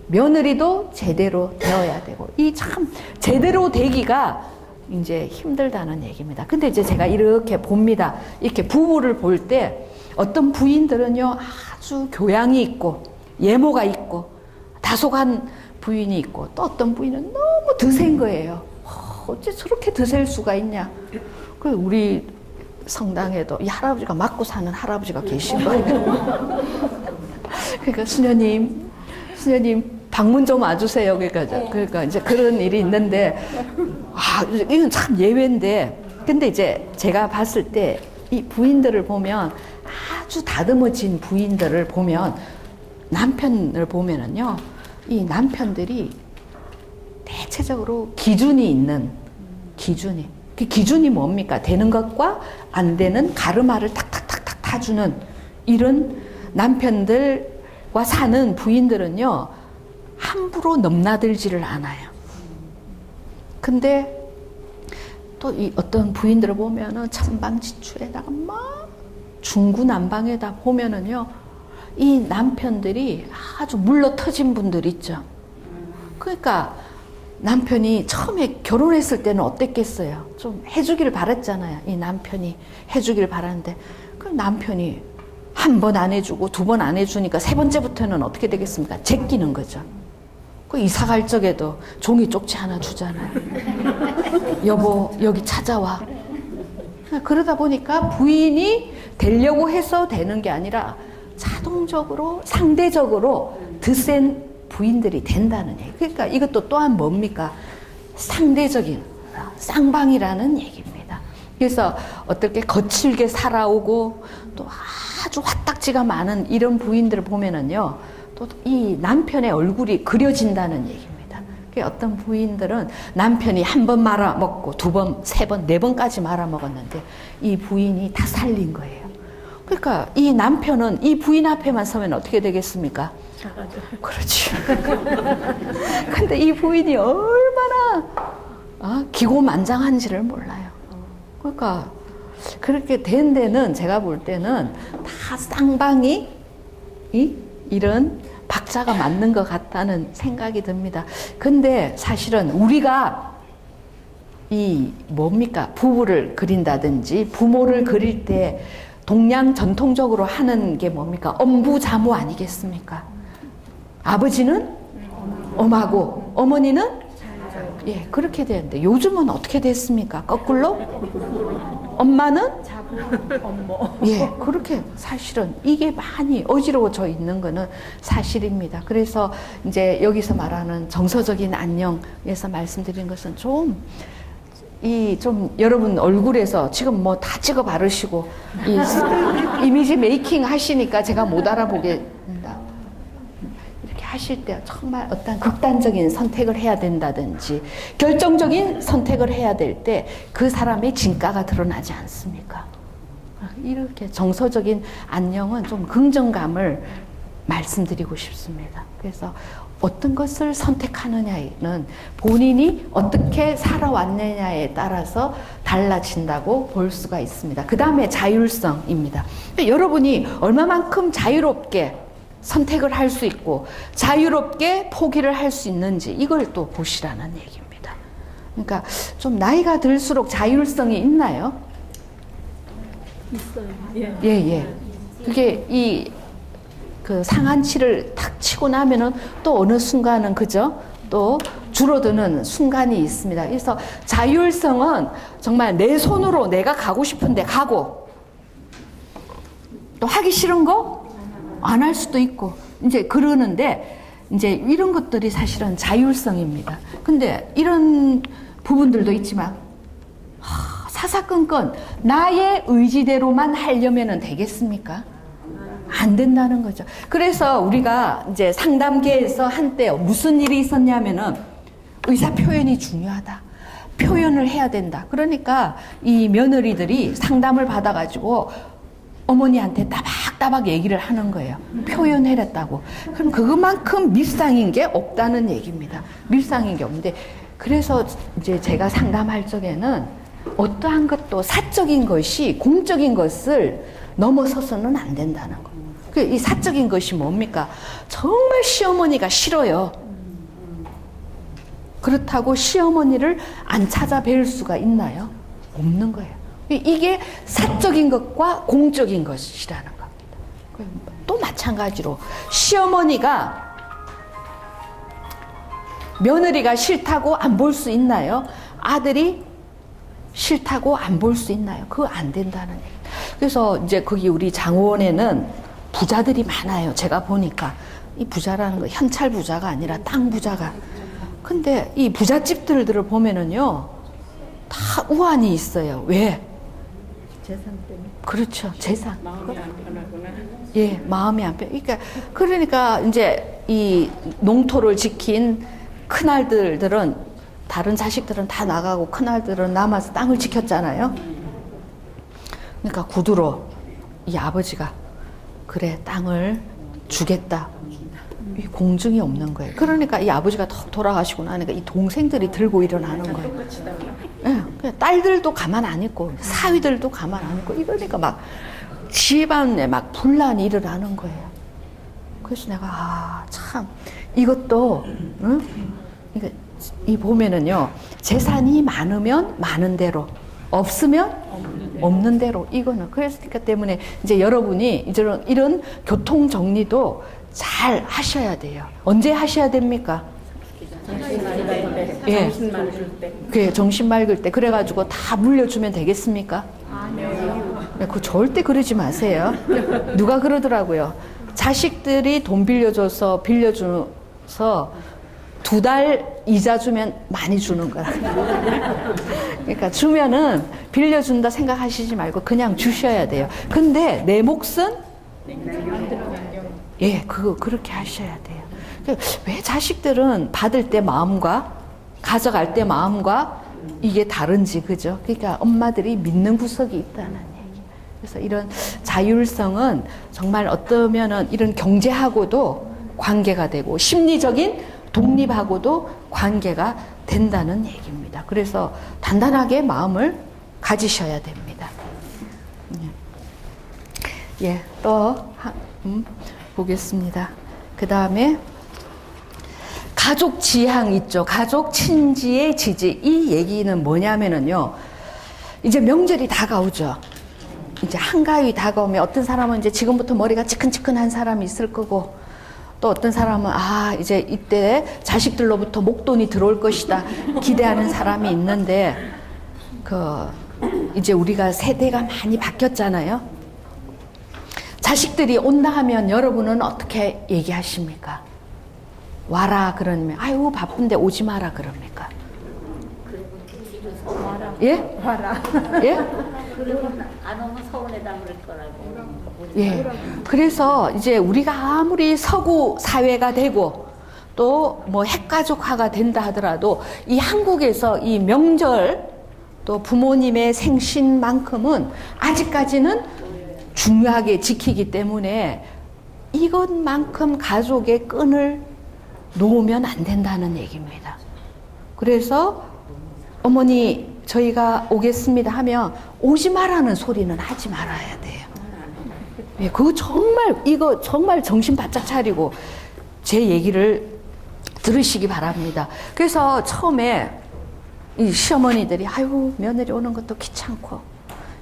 며느리도 제대로 되어야 되고, 이 참 제대로 되기가 이제 힘들다는 얘기입니다. 근데 이제 제가 이렇게 봅니다. 이렇게 부부를 볼 때 어떤 부인들은요 아주 교양이 있고 예모가 있고 다소간 부인이 있고, 또 어떤 부인은 너무 드센 거예요. 어째 저렇게 드셀 수가 있냐. 그 우리 성당에도 이 할아버지가 맞고 사는 할아버지가 계신 거예요. 그러니까 수녀님 방문 좀 와주세요. 그러니까 이제 그런 일이 있는데, 이건 참 예외인데, 근데 이제 제가 봤을 때 이 부인들을 보면 아주 다듬어진 부인들을 보면 남편을 보면은요, 이 남편들이 대체적으로 기준이 있는 기준이. 그 기준이 뭡니까? 되는 것과 안 되는 가르마를 탁탁탁탁 타주는 이런 남편들과 사는 부인들은요, 함부로 넘나들지를 않아요. 근데 또 이 어떤 부인들을 보면은 천방지축에다가 막 중구난방에다 보면은요, 이 남편들이 아주 물러 터진 분들 있죠. 그러니까 남편이 처음에 결혼했을 때는 어땠겠어요? 좀 해주길 바랐잖아요. 이 남편이 해주길 바랐는데, 그럼 남편이 한 번 안 해주고 두 번 안 해주니까 세 번째부터는 어떻게 되겠습니까? 제끼는 거죠. 그 이사 갈 적에도 종이 쪽지 하나 주잖아요. 여보, 여기 찾아와. 그러다 보니까 부인이 되려고 해서 되는 게 아니라 자동적으로, 상대적으로 드센 부인들이 된다는 얘기. 그러니까 이것도 또한 뭡니까? 상대적인 쌍방이라는 얘기입니다. 그래서 어떻게 거칠게 살아오고 또 아주 화딱지가 많은 이런 부인들을 보면은요, 또 이 남편의 얼굴이 그려진다는 얘기입니다. 어떤 부인들은 남편이 한 번 말아먹고 두 번, 세 번, 네 번까지 말아먹었는데 이 부인이 다 살린 거예요. 그러니까 이 남편은 이 부인 앞에만 서면 어떻게 되겠습니까? 그렇지. 근데 이 부인이 얼마나 기고만장한지를 몰라요. 그러니까 그렇게 된 데는 제가 볼 때는 다 쌍방이 이런 박자가 맞는 것 같다는 생각이 듭니다. 근데 사실은 우리가 이 뭡니까? 부부를 그린다든지 부모를 그릴 때 동양 전통적으로 하는 게 뭡니까? 엄부자모 아니겠습니까? 아버지는 엄하고 어머니는 예, 그렇게 되는데 요즘은 어떻게 됐습니까? 거꾸로? 엄마는 예, 그렇게 사실은 이게 많이 어지러워져 있는 거는 사실입니다. 그래서 이제 여기서 말하는 정서적인 안녕에서 말씀드린 것은 좀 여러분 얼굴에서 지금 뭐 다 찍어 바르시고 이미지 메이킹 하시니까 제가 못 알아보겠다. 이렇게 하실 때 정말 어떤 극단적인 선택을 해야 된다든지 결정적인 선택을 해야 될 때 그 사람의 진가가 드러나지 않습니까? 이렇게 정서적인 안녕은 좀 긍정감을 말씀드리고 싶습니다. 그래서 어떤 것을 선택하느냐는 본인이 어떻게 살아왔느냐에 따라서 달라진다고 볼 수가 있습니다. 그 다음에 자율성입니다. 여러분이 얼마만큼 자유롭게 선택을 할 수 있고 자유롭게 포기를 할 수 있는지 이걸 또 보시라는 얘기입니다. 그러니까 좀 나이가 들수록 자율성이 있나요? 있어요. 예. 그게 그 상한치를 탁 치고 나면은 또 어느 순간은 그죠? 또 줄어드는 순간이 있습니다. 그래서 자율성은 정말 내 손으로 내가 가고 싶은데 가고 또 하기 싫은 거 안 할 수도 있고 이제 그러는데 이제 이런 것들이 사실은 자율성입니다. 근데 이런 부분들도 있지만 사사건건 나의 의지대로만 하려면은 되겠습니까? 안 된다는 거죠. 그래서 우리가 이제 상담계에서 한때 무슨 일이 있었냐면은 의사 표현이 중요하다. 표현을 해야 된다. 그러니까 이 며느리들이 상담을 받아가지고 어머니한테 따박따박 얘기를 하는 거예요. 표현해냈다고. 그럼 그것만큼 밉상인 게 없다는 얘기입니다. 밉상인 게 없는데 그래서 이제 제가 상담할 적에는 어떠한 것도 사적인 것이 공적인 것을 넘어서서는 안 된다는 거. 이 사적인 것이 뭡니까? 정말 시어머니가 싫어요. 그렇다고 시어머니를 안 찾아뵐 수가 있나요? 없는 거예요. 이게 사적인 것과 공적인 것이라는 겁니다. 또 마찬가지로 시어머니가 며느리가 싫다고 안 볼 수 있나요? 아들이 싫다고 안 볼 수 있나요? 그거 안 된다는 얘기. 그래서 이제 거기 우리 장원에는 부자들이 많아요. 제가 보니까 이 부자라는 거 현찰 부자가 아니라 땅 부자가. 근데 이 부잣집들을 보면은요 다 우환이 있어요. 왜? 재산 때문에. 그렇죠. 재산. 마음이 안 편하구나. 예, 마음이 안 편. 그러니까 이제 이 농토를 지킨 큰아들들은 다른 자식들은 다 나가고 큰아들들은 남아서 땅을 지켰잖아요. 그러니까 구두로 이 아버지가 그래 땅을 주겠다. 이 공증이 없는 거예요. 그러니까 이 아버지가 돌아가시고 나니까 이 동생들이 들고 일어나는 거예요. 예, 딸들도 가만 안 있고 사위들도 가만 안 있고 이러니까 막 집안에 막 분란이 일어나는 거예요. 그래서 내가 참 이것도 응? 그러니까 이 보면은요, 재산이 많으면 많은 대로, 없으면 없는 대로. 이거는 그러니까 때문에 이제 여러분이 이런 교통 정리도 잘 하셔야 돼요. 언제 하셔야 됩니까? 예. 정신 맑을 때. 그 정신 맑을 때. 그래가지고 다 물려주면 되겠습니까? 네, 그 절대 그러지 마세요. 누가 그러더라고요. 자식들이 돈 빌려줘서 2달 이자 주면 많이 주는 거라. 그러니까 주면은 빌려준다 생각하시지 말고 그냥 주셔야 돼요. 근데 내 몫은 예, 그렇게 하셔야 돼요. 왜 자식들은 받을 때 마음과 가져갈 때 마음과 이게 다른지, 그죠? 그러니까 엄마들이 믿는 구석이 있다는 얘기. 그래서 이런 자율성은 정말 어떠면은 이런 경제하고도 관계가 되고 심리적인 독립하고도 관계가 된다는 얘기입니다. 그래서 단단하게 마음을 가지셔야 됩니다. 예, 또 보겠습니다. 그 다음에 가족 지향 있죠. 가족 친지의 지지. 이 얘기는 뭐냐면은요, 이제 명절이 다가오죠. 이제 한가위 다가오면 어떤 사람은 이제 지금부터 머리가 지끈지끈한 사람이 있을 거고, 또 어떤 사람은 이제 이때 자식들로부터 목돈이 들어올 것이다 기대하는 사람이 있는데, 이제 우리가 세대가 많이 바뀌었잖아요. 자식들이 온다 하면 여러분은 어떻게 얘기하십니까? 와라 그러면 아유 바쁜데 오지 마라 그럽니까? 예? 와라. 예? 그리고 안 오면 서운하다 그럴 거라고. 예. 그래서 이제 우리가 아무리 서구 사회가 되고 또 뭐 핵가족화가 된다 하더라도 이 한국에서 이 명절 또 부모님의 생신만큼은 아직까지는 중요하게 지키기 때문에 이것만큼 가족의 끈을 놓으면 안 된다는 얘기입니다. 그래서 어머니 저희가 오겠습니다 하면 오지 말라는 소리는 하지 말아야 돼요. 예, 그거 이거 정말 정신 바짝 차리고 제 얘기를 들으시기 바랍니다. 그래서 처음에 이 시어머니들이 아유 며느리 오는 것도 귀찮고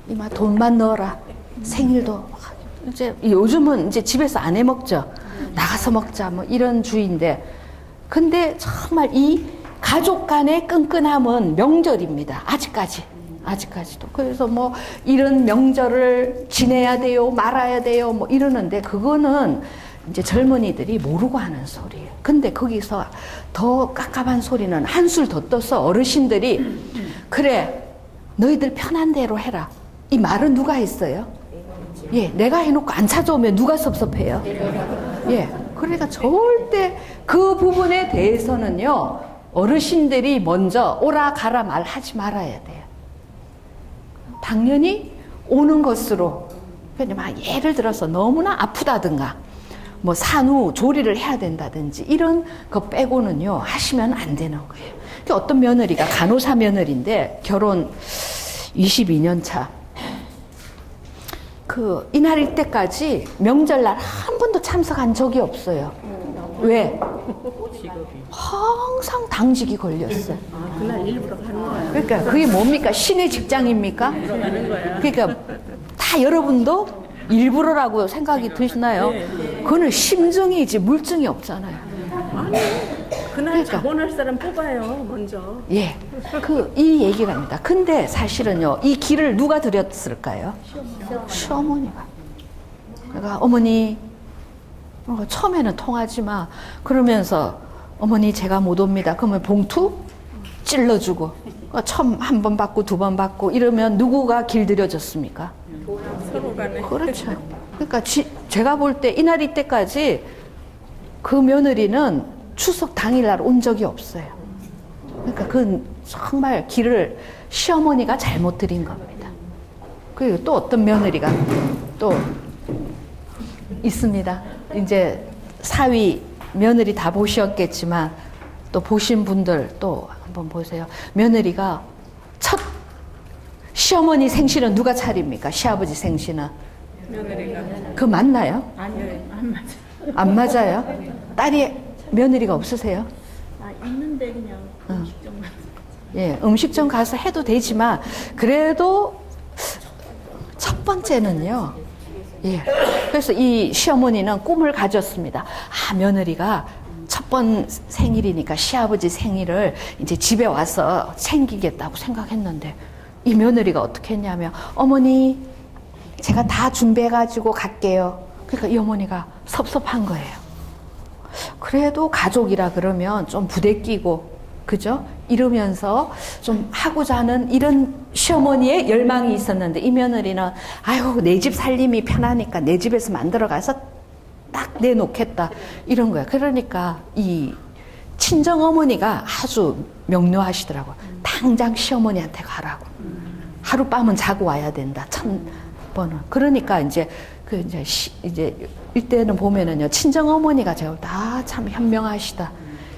이마 돈만 넣어라 생일도 이제 요즘은 이제 집에서 안 해 먹죠. 나가서 먹자 뭐 이런 주의인데, 근데 정말 이 가족 간의 끈끈함은 명절입니다. 아직까지도. 그래서 뭐 이런 명절을 지내야 돼요, 말아야 돼요, 뭐 이러는데 그거는 이제 젊은이들이 모르고 하는 소리예요. 근데 거기서 더 깝깝한 소리는 한술 더 떠서 어르신들이 그래 너희들 편한 대로 해라. 이 말은 누가 했어요? 예, 내가 해놓고 안 찾아오면 누가 섭섭해요? 예, 그러니까 절대 그 부분에 대해서는요, 어르신들이 먼저 오라 가라 말하지 말아야 돼요. 당연히 오는 것으로, 예를 들어서 너무나 아프다든가, 뭐 산후 조리를 해야 된다든지 이런 거 빼고는요, 하시면 안 되는 거예요. 어떤 며느리가 간호사 며느리인데 결혼 22년 차. 이날일 때까지 명절날 한 번도 참석한 적이 없어요. 왜? 항상 당직이 걸렸어요. 그날 일부러 가는 거야. 그러니까 그게 뭡니까? 신의 직장입니까? 가는 거야. 그러니까 다 여러분도 일부러라고 생각이 드시나요? 그거는 심증이지 물증이 없잖아요. 아니, 그날 자본할 사람 뽑아요, 먼저. 예, 이 얘기를 합니다. 근데 사실은요, 이 길을 누가 들였을까요? 시어머니가. 그러니까 어머니, 처음에는 통하지 마. 그러면서 어머니 제가 못 옵니다. 그러면 봉투 찔러주고, 처음 한 번 받고 두 번 받고 이러면 누구가 길 들여줬습니까? 서로 간에. 그렇죠. 그러니까 제가 볼 때 이날 이때까지 그 며느리는 추석 당일날 온 적이 없어요. 그러니까 정말 길을 시어머니가 잘못 드린 겁니다. 그리고 또 어떤 며느리가 또 있습니다. 이제 사위 며느리 다 보셨겠지만 또 보신 분들 또 한번 보세요. 며느리가 첫 시어머니 생신은 누가 차립니까? 시아버지 생신은. 며느리가. 그거 맞나요? 아니요, 안 맞아. 안 맞아요? 딸이 며느리가 없으세요? 있는데 그냥 음식점 예, 음식점 가서 해도 되지만 그래도 첫 번째는요. 예. 그래서 이 시어머니는 꿈을 가졌습니다. 아, 며느리가 첫 번 생일이니까 시아버지 생일을 이제 집에 와서 챙기겠다고 생각했는데 이 며느리가 어떻게 했냐면 어머니 제가 다 준비해가지고 갈게요. 그러니까 이 어머니가 섭섭한 거예요. 그래도 가족이라 그러면 좀 부대끼고 그죠? 이러면서 좀 하고자 하는 이런 시어머니의 열망이 있었는데 이 며느리는 아유 내 집 살림이 편하니까 내 집에서 만들어 가서 딱 내놓겠다 이런 거야. 그러니까 이 친정 어머니가 아주 명료하시더라고. 당장 시어머니한테 가라고. 하룻밤은 자고 와야 된다. 첫 번은. 그러니까 이제 이제 이때는 보면은요 친정 어머니가 제가 다 참 현명하시다.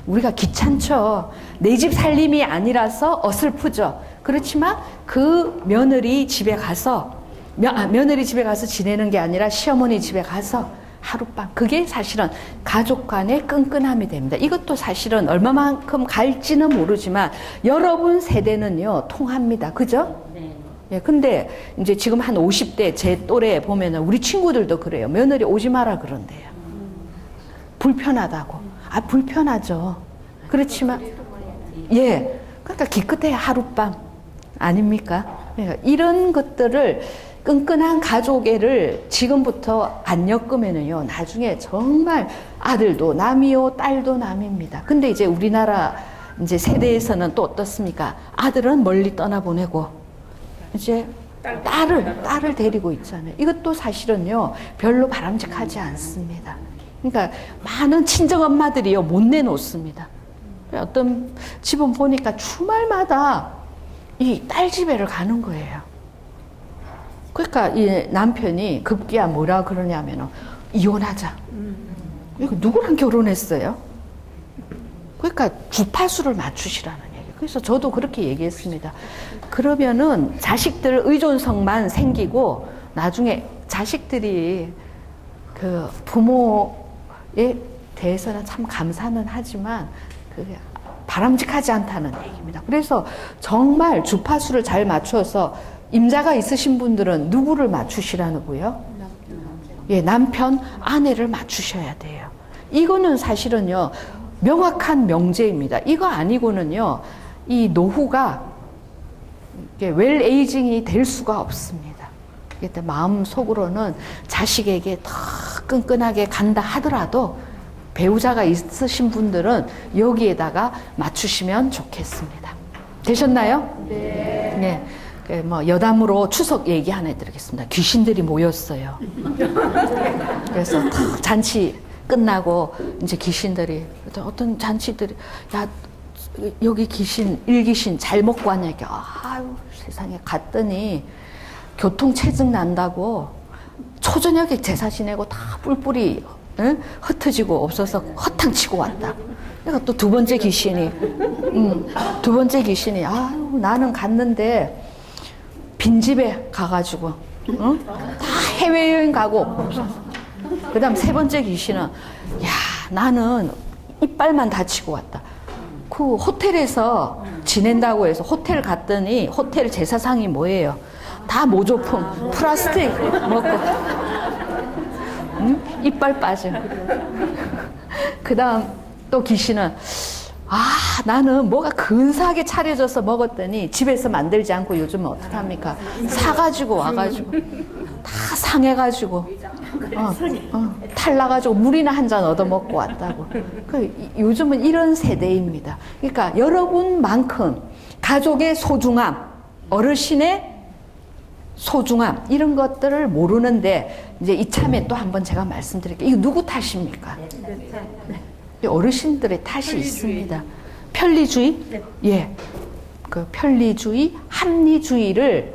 우리가 귀찮죠. 내 집 살림이 아니라서 어설프죠. 그렇지만 그 며느리 집에 가서 며느리 집에 가서 지내는 게 아니라 시어머니 집에 가서 하룻밤. 그게 사실은 가족 간의 끈끈함이 됩니다. 이것도 사실은 얼마만큼 갈지는 모르지만 여러분 세대는요 통합니다. 그죠? 네. 예, 근데 이제 지금 한 50대 제 또래 보면은 우리 친구들도 그래요. 며느리 오지 마라 그런대요. 불편하다고. 아, 불편하죠. 그렇지만, 예. 그러니까 기껏해야 하룻밤 아닙니까? 그러니까 이런 것들을 끈끈한 가족애를 지금부터 안 엮으면은요, 나중에 정말 아들도 남이요, 딸도 남입니다. 근데 이제 우리나라 이제 세대에서는 또 어떻습니까? 아들은 멀리 떠나보내고, 이제 딸을 데리고 있잖아요. 이것도 사실은요, 별로 바람직하지 않습니다. 그러니까 많은 친정 엄마들이요, 못 내놓습니다. 어떤 집은 보니까 주말마다 이 딸 집에를 가는 거예요. 그러니까 이 남편이 급기야 뭐라 그러냐면은 이혼하자. 이거 누구랑 결혼했어요? 그러니까 주파수를 맞추시라는 얘기. 그래서 저도 그렇게 얘기했습니다. 그러면은 자식들 의존성만 생기고 나중에 자식들이 그 부모에 대해서는 참 감사는 하지만 그게 바람직하지 않다는 얘기입니다. 그래서 정말 주파수를 잘 맞춰서 임자가 있으신 분들은 누구를 맞추시라고요? 예, 남편, 아내를 맞추셔야 돼요. 이거는 사실은요, 명확한 명제입니다. 이거 아니고는요, 이 노후가 웰 에이징이 될 수가 없습니다. 이때 마음 속으로는 자식에게 더 끈끈하게 간다 하더라도 배우자가 있으신 분들은 여기에다가 맞추시면 좋겠습니다. 되셨나요? 네. 네. 뭐 여담으로 추석 얘기 하나 해드리겠습니다. 귀신들이 모였어요. 그래서 탁 잔치 끝나고 이제 귀신들이 어떤 잔치들이 야 여기 귀신 일귀신 잘 먹고 왔냐 이렇게 아유 세상에 갔더니 교통체증 난다고 초저녁에 제사 지내고 다 뿔뿔이 응? 흩어지고 없어서 허탕치고 왔다. 그러니까 또 두 번째 귀신이 두 번째 귀신이 아유 나는 갔는데 빈집에 가가지고 응? 다 해외여행 가고 그 다음 세 번째 귀신은 야 나는 이빨만 다치고 왔다. 그 호텔에서 지낸다고 해서 호텔 갔더니 호텔 제사상이 뭐예요? 다 모조품 플라스틱 먹고 응? 이빨 빠져. 그 다음 또 귀신은 아 나는 뭐가 근사하게 차려져서 먹었더니 집에서 만들지 않고 요즘은 어떻게 합니까? 사가지고 와가지고 다 상해가지고 탈나가지고 물이나 한 잔 얻어먹고 왔다고. 요즘은 이런 세대입니다. 그러니까 여러분만큼 가족의 소중함, 어르신의 소중함 이런 것들을 모르는데 이제 이참에 또 한번 제가 말씀드릴게요. 이거 누구 탓입니까? 어르신들의 탓이 있습니다. 편리주의? 네. 예. 그 편리주의, 합리주의를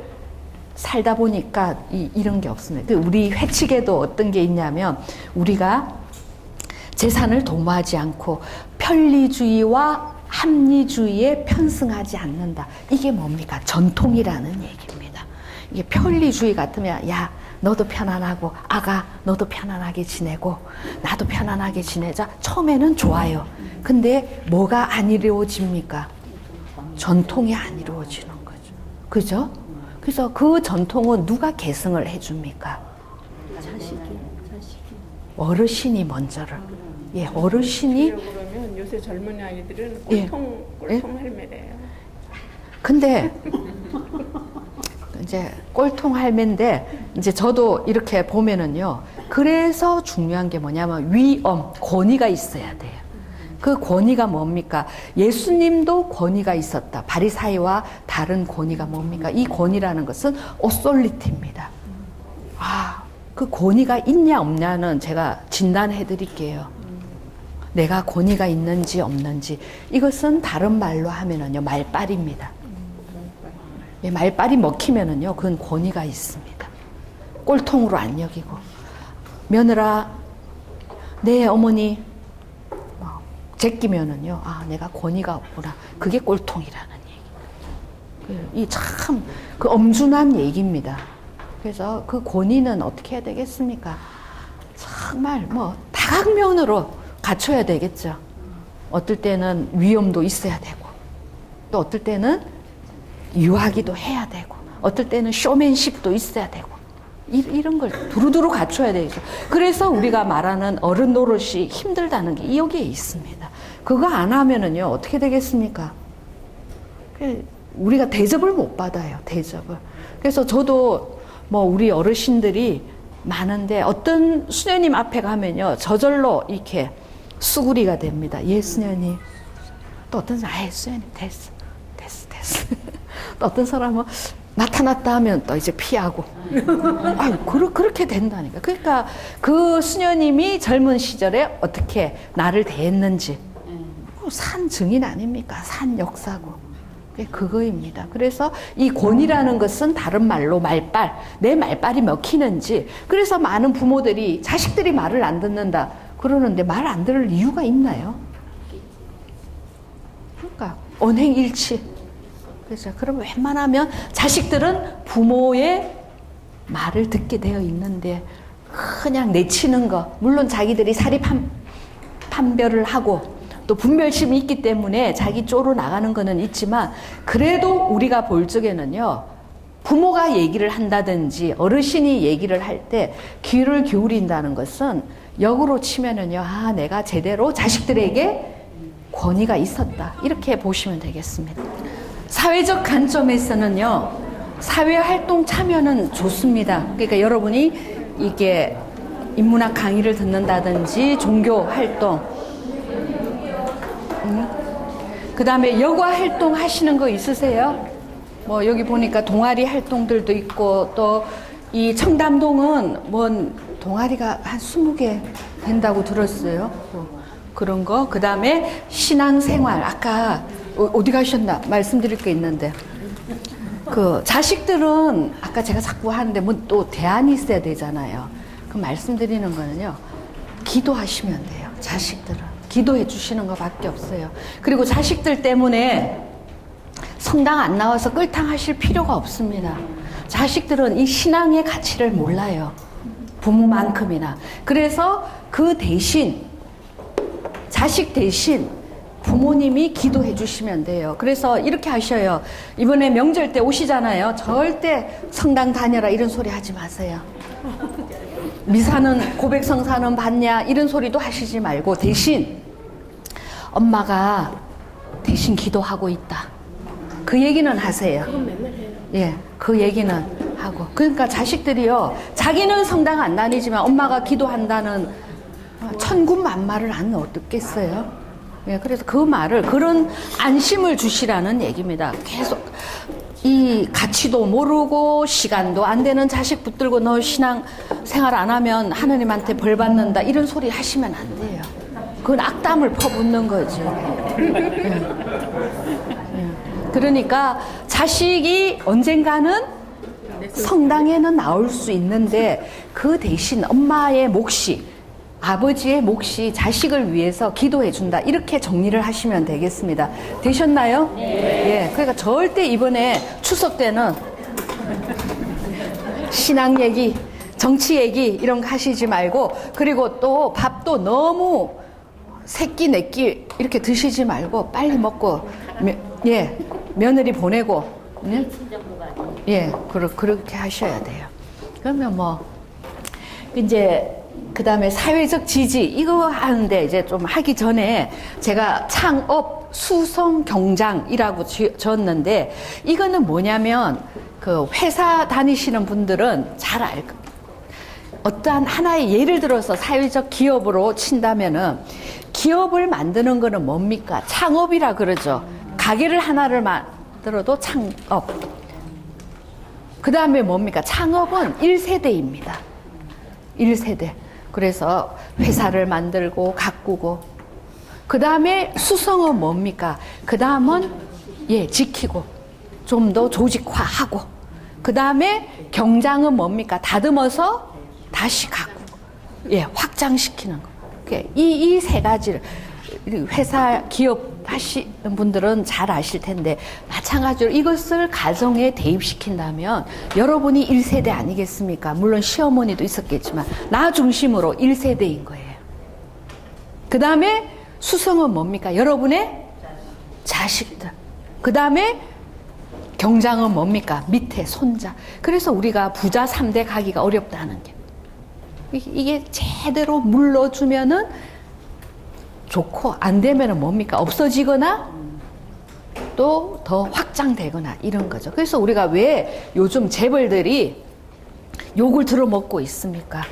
살다 보니까 이런 게 없습니다. 우리 회칙에도 어떤 게 있냐면 우리가 재산을 도모하지 않고 편리주의와 합리주의에 편승하지 않는다. 이게 뭡니까? 전통이라는 얘기입니다. 이게 편리주의 같으면 야, 너도 편안하고 아가 너도 편안하게 지내고 나도 편안하게 지내자. 처음에는 좋아요. 근데 뭐가 안 이루어집니까? 전통이 안 이루어지는 거죠. 그죠? 그래서 그 전통은 누가 계승을 해줍니까? 자식이. 어르신이 먼저를. 예, 어르신이. 그러면 요새 젊은 아이들은 예. 꼴통 할매래요. 근데 이제 꼴통 할매인데 이제 저도 이렇게 보면은요. 그래서 중요한 게 뭐냐면 위엄, 권위가 있어야 돼요. 그 권위가 뭡니까? 예수님도 권위가 있었다. 바리사이와 다른 권위가 뭡니까? 이 권위라는 것은 오솔리티입니다. 그 권위가 있냐 없냐는 제가 진단해 드릴게요. 내가 권위가 있는지 없는지. 이것은 다른 말로 하면은요, 말빨입니다. 예, 말빨이 먹히면은요, 그건 권위가 있습니다. 꼴통으로 안 여기고. 며느라, 네, 어머니, 제끼면은요, 내가 권위가 없구나. 그게 꼴통이라는 얘기. 이 참, 그 엄준한 얘기입니다. 그래서 그 권위는 어떻게 해야 되겠습니까? 정말 다각면으로 갖춰야 되겠죠. 어떨 때는 위엄도 있어야 되고, 또 어떨 때는 유하기도 해야 되고, 어떨 때는 쇼맨십도 있어야 되고, 이런 걸 두루두루 갖춰야 되죠. 그래서 우리가 말하는 어른 노릇이 힘들다는 게 여기에 있습니다. 그거 안 하면은요, 어떻게 되겠습니까? 우리가 대접을 못 받아요, 대접을. 그래서 저도 우리 어르신들이 많은데 어떤 수녀님 앞에 가면요, 저절로 이렇게 수구리가 됩니다. 예, 수녀님. 또 어떤 사람, 수녀님, 됐어. 또 어떤 사람은 나타났다 하면 또 이제 피하고. 그렇게 된다니까. 그러니까 그 수녀님이 젊은 시절에 어떻게 나를 대했는지. 산 증인 아닙니까? 산 역사고. 그거입니다. 그래서 이 권위라는 것은 다른 말로 말빨, 내 말빨이 먹히는지. 그래서 많은 부모들이 자식들이 말을 안 듣는다 그러는데 말 안 들을 이유가 있나요? 그러니까 언행일치. 그렇죠. 그럼 웬만하면 자식들은 부모의 말을 듣게 되어 있는데 그냥 내치는 거. 물론 자기들이 사리 판별을 하고 또 분별심이 있기 때문에 자기 쪼로 나가는 거는 있지만, 그래도 우리가 볼 적에는요, 부모가 얘기를 한다든지 어르신이 얘기를 할 때 귀를 기울인다는 것은 역으로 치면은요, 내가 제대로 자식들에게 권위가 있었다, 이렇게 보시면 되겠습니다. 사회적 관점에서는요, 사회활동 참여는 좋습니다. 그러니까 여러분이 이게 인문학 강의를 듣는다든지 종교활동, 그 다음에 여가 활동 하시는 거 있으세요? 여기 보니까 동아리 활동들도 있고, 또 이 청담동은 동아리가 한 20개 된다고 들었어요. 그런 거. 그 다음에 신앙생활. 아까 어디 가셨나 말씀드릴 게 있는데, 그 자식들은 아까 제가 자꾸 하는데 또 대안이 있어야 되잖아요. 그 말씀드리는 거는요, 기도하시면 돼요. 자식들은 기도해 주시는 것밖에 없어요. 그리고 자식들 때문에 성당 안 나와서 끌탕 하실 필요가 없습니다. 자식들은 이 신앙의 가치를 몰라요. 부모만큼이나. 그래서 그 대신, 자식 대신 부모님이 기도해 주시면 돼요. 그래서 이렇게 하셔요. 이번에 명절 때 오시잖아요. 절대 성당 다녀라 이런 소리 하지 마세요. 미사는 고백성사는 받냐 이런 소리도 하시지 말고, 대신 엄마가 대신 기도하고 있다, 그 얘기는 하세요. 그건 맨날 해요. 예, 그 얘기는 하고. 그러니까 자식들이요, 자기는 성당 안 다니지만 엄마가 기도한다는 천군만마를 안 얻겠어요. 예, 그래서 그 말을, 그런 안심을 주시라는 얘기입니다. 계속 이 가치도 모르고 시간도 안 되는 자식 붙들고 너 신앙 생활 안 하면 하느님한테 벌 받는다 이런 소리 하시면 안 돼요. 그건 악담을 퍼붓는 거죠. 그러니까 자식이 언젠가는 성당에는 나올 수 있는데, 그 대신 엄마의 몫이, 아버지의 몫이 자식을 위해서 기도해 준다, 이렇게 정리를 하시면 되겠습니다. 되셨나요? 네. 예, 그러니까 절대 이번에 추석 때는 신앙 얘기, 정치 얘기 이런 거 하시지 말고, 그리고 또 밥도 너무 새끼 내끼 이렇게 드시지 말고 빨리 먹고 예, 며느리 보내고 예, 예, 그렇게 하셔야 돼요. 그러면 뭐 이제 그 다음에 사회적 지지 이거 하는데 이제 좀 하기 전에 제가 창업 수성 경장이라고 지었는데, 이거는 뭐냐면 그 회사 다니시는 분들은 잘 알 거예요. 어떠한 하나의 예를 들어서 사회적 기업으로 친다면은, 기업을 만드는 거는 뭡니까? 창업이라 그러죠. 가게를 하나를 만들어도 창업. 그 다음에 뭡니까? 창업은 1세대입니다. 1세대. 그래서 회사를 만들고 가꾸고, 그 다음에 수성은 뭡니까? 그 다음은 예, 지키고 좀 더 조직화하고, 그 다음에 경장은 뭡니까? 다듬어서 다시 가꾸고, 예, 확장시키는 거. 이 세 가지를 회사 기업 하시는 분들은 잘 아실 텐데, 마찬가지로 이것을 가정에 대입시킨다면 여러분이 1세대 아니겠습니까? 물론 시어머니도 있었겠지만 나 중심으로 1세대인 거예요. 그 다음에 수성은 뭡니까? 여러분의 자식들. 그 다음에 경장은 뭡니까? 밑에 손자. 그래서 우리가 부자 3대 가기가 어렵다는 게, 이게 제대로 물러주면은 좋고, 안 되면은 뭡니까? 없어지거나 또 더 확장되거나 이런 거죠. 그래서 우리가 왜 요즘 재벌들이 욕을 들어먹고 있습니까?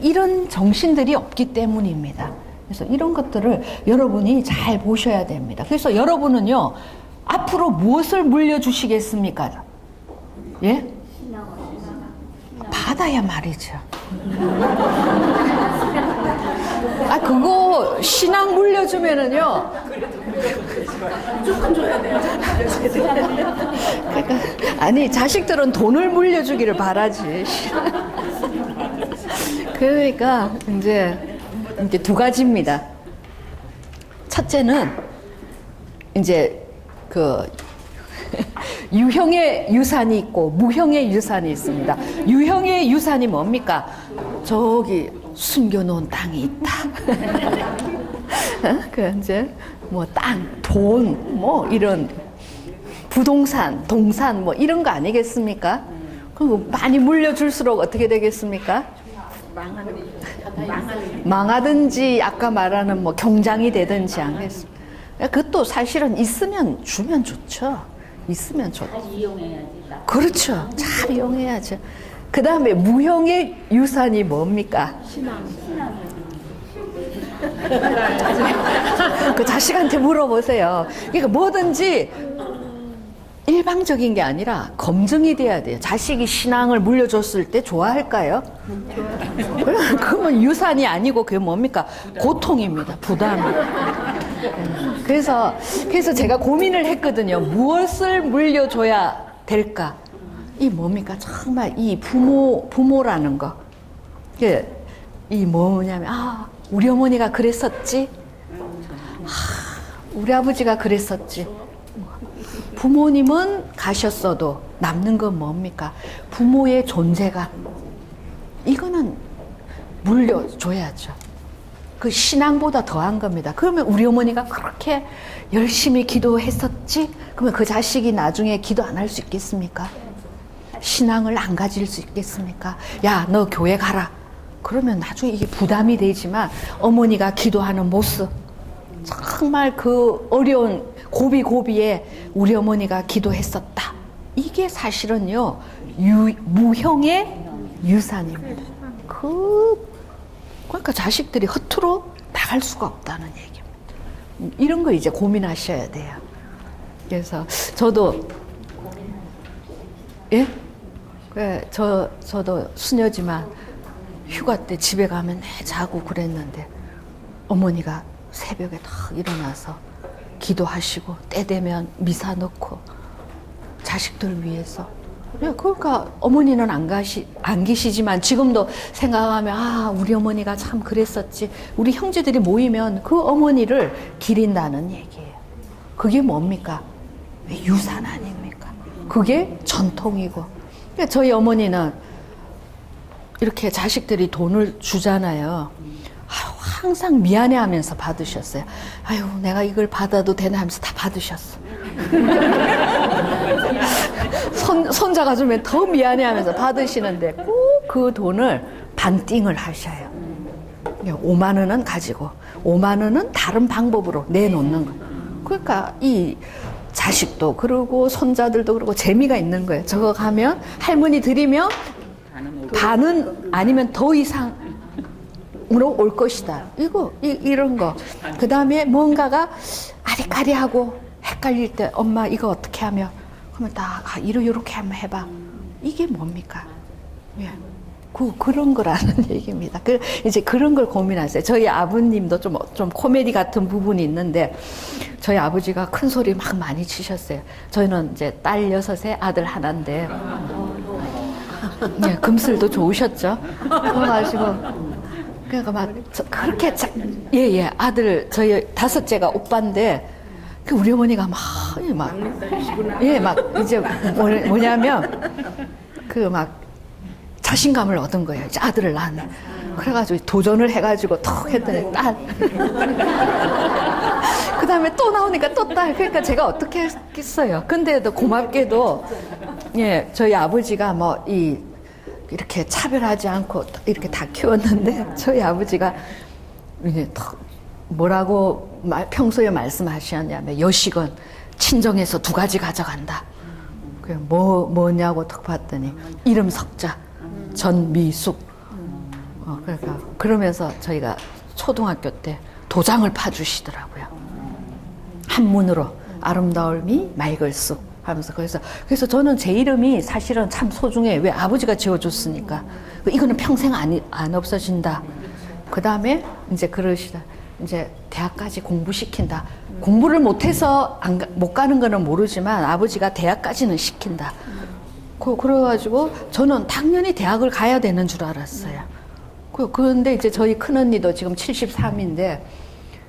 이런 정신들이 없기 때문입니다. 그래서 이런 것들을 여러분이 잘 보셔야 됩니다. 그래서 여러분은요, 앞으로 무엇을 물려주시겠습니까? 예? 받아야 말이죠. 아, 그거 신앙 물려주면은요. 조금 줘야 돼요. 그러니까, 아니, 자식들은 돈을 물려주기를 바라지. 그러니까 이제 두 가지입니다. 첫째는 이제 그 유형의 유산이 있고 무형의 유산이 있습니다. 유형의 유산이 뭡니까? 저기 숨겨놓은 땅이 있다. 그 이제 뭐 땅, 돈, 뭐 이런 부동산, 동산 뭐 이런 거 아니겠습니까? 그럼 많이 물려줄수록 어떻게 되겠습니까? 망하든지 아까 말하는 뭐 경장이 되든지 않겠습니까? 그것도 사실은 있으면 주면 좋죠. 있으면 좋죠. 잘 이용해야지. 그렇죠. 잘 이용해야죠. 그 다음에 무형의 유산이 뭡니까? 그 자식한테 물어보세요. 그러니까 뭐든지 일방적인 게 아니라 검증이 돼야 돼요. 자식이 신앙을 물려줬을 때 좋아할까요? 그러면 유산이 아니고 그게 뭡니까? 고통입니다. 부담이. 그래서 제가 고민을 했거든요. 무엇을 물려줘야 될까? 이 뭡니까? 정말 이 부모라는 거. 이 뭐냐면, 아, 우리 어머니가 그랬었지? 우리 아버지가 그랬었지? 부모님은 가셨어도 남는 건 뭡니까? 부모의 존재감. 이거는 물려줘야죠. 그 신앙보다 더한 겁니다. 그러면 우리 어머니가 그렇게 열심히 기도했었지? 그러면 그 자식이 나중에 기도 안 할 수 있겠습니까? 신앙을 안 가질 수 있겠습니까? 야, 너 교회 가라. 그러면 나중에 이게 부담이 되지만 어머니가 기도하는 모습, 정말 그 어려운 고비고비에 우리 어머니가 기도했었다. 이게 사실은요, 무형의 유산입니다. 그러니까 자식들이 허투루 나갈 수가 없다는 얘기입니다. 이런 거 이제 고민하셔야 돼요. 그래서 저도 예? 저도 수녀지만 휴가 때 집에 가면 자고 그랬는데 어머니가 새벽에 딱 일어나서 기도하시고 때 되면 미사 넣고 자식들 위해서. 그러니까 어머니는 안 계시지만 지금도 생각하면, 아, 우리 어머니가 참 그랬었지. 우리 형제들이 모이면 그 어머니를 기린다는 얘기예요. 그게 뭡니까? 유산 아닙니까? 그게 전통이고. 그러니까 저희 어머니는 이렇게 자식들이 돈을 주잖아요. 아유, 항상 미안해하면서 받으셨어요. 아유, 내가 이걸 받아도 되나 하면서 다 받으셨어. 손자가 주면 더 미안해하면서 받으시는데 꼭 그 돈을 반띵을 하셔요. 5만 원은 가지고 5만 원은 다른 방법으로 내놓는 거예요. 그러니까 이 자식도 그러고 손자들도 그러고 재미가 있는 거예요. 저거 가면 할머니 드리면 반은 아니면 더 이상으로 올 것이다. 이런 거. 그 다음에 뭔가가 아리까리하고 헷갈릴 때 엄마 이거 어떻게 하며 그러면 딱 이렇게 한번 해봐. 이게 뭡니까? 예. 그런 거라는 얘기입니다. 이제 그런 걸 고민하세요. 저희 아버님도 좀 코미디 같은 부분이 있는데, 저희 아버지가 큰 소리 막 많이 치셨어요. 저희는 이제 딸 6에 아들 하나인데, 네, 금슬도 좋으셨죠? 그래가지고, 그러니까 막, 그렇게, 예, 아들, 저희 5째가 오빠인데, 우리 어머니가 예, 이제 뭐냐면, 자신감을 얻은 거예요. 이제 아들을 낳았네. 그래가지고 도전을 해가지고 턱 했더니 딸. 그 다음에 또 나오니까 또 딸. 그러니까 제가 어떻게 했겠어요. 근데도 고맙게도, 예, 저희 아버지가 이렇게 차별하지 않고 이렇게 다 키웠는데, 저희 아버지가 이제 뭐라고 평소에 말씀하셨냐면, 여식은 친정에서 2가지 가져간다. 뭐냐고 턱 봤더니, 이름 석자. 전미숙. 그러니까 그러면서 저희가 초등학교 때 도장을 파주시더라고요. 한문으로 아름다울미 맑을숙 하면서 그래서 저는 제 이름이 사실은 참 소중해. 왜 아버지가 지어줬으니까. 이거는 평생 안 없어진다. 그 다음에 이제 그러시다. 이제 대학까지 공부시킨다. 공부를 못해서 못 가는 거는 모르지만 아버지가 대학까지는 시킨다. 그래가지고 저는 당연히 대학을 가야 되는 줄 알았어요. 그런데 이제 저희 큰언니도 지금 73인데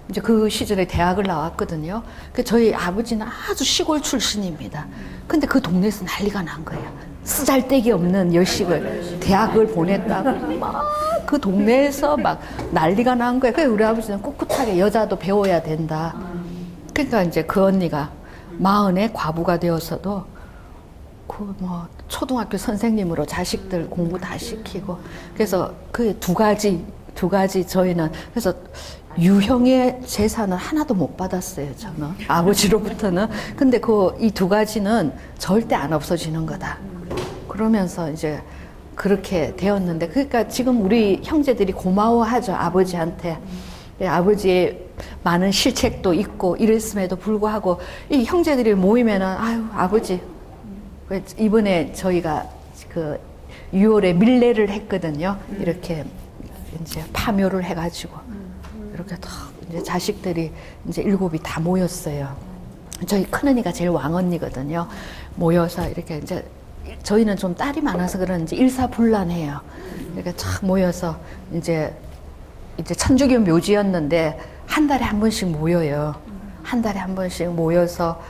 이제 그 시절에 대학을 나왔거든요. 저희 아버지는 아주 시골 출신입니다. 근데 그 동네에서 난리가 난 거예요. 쓰잘데기 없는 여식을 대학을 보냈다고 막 그 동네에서 막 난리가 난 거예요. 그래서 우리 아버지는 꿋꿋하게 여자도 배워야 된다. 그러니까 이제 그 언니가 40에 과부가 되어서도 초등학교 선생님으로 자식들 공부 다 시키고, 그래서 그 두 가지 저희는, 그래서 유형의 재산은 하나도 못 받았어요, 저는. 아버지로부터는. 근데 이 2가지는 절대 안 없어지는 거다. 그러면서 이제 그렇게 되었는데, 그러니까 지금 우리 형제들이 고마워하죠, 아버지한테. 아버지의 많은 실책도 있고 이랬음에도 불구하고, 이 형제들이 모이면은, 아유, 아버지. 이번에 저희가 6월에 밀례를 했거든요. 이렇게 이제 파묘를 해가지고 이렇게 이제 자식들이 이제 7이 다 모였어요. 저희 큰언니가 제일 왕언니거든요. 모여서 이렇게 이제 저희는 좀 딸이 많아서 그런지 일사불란해요. 이렇게 쫙 모여서 이제 천주교 묘지였는데 한 달에 한 번씩 모여요. 한 달에 한 번씩 모여서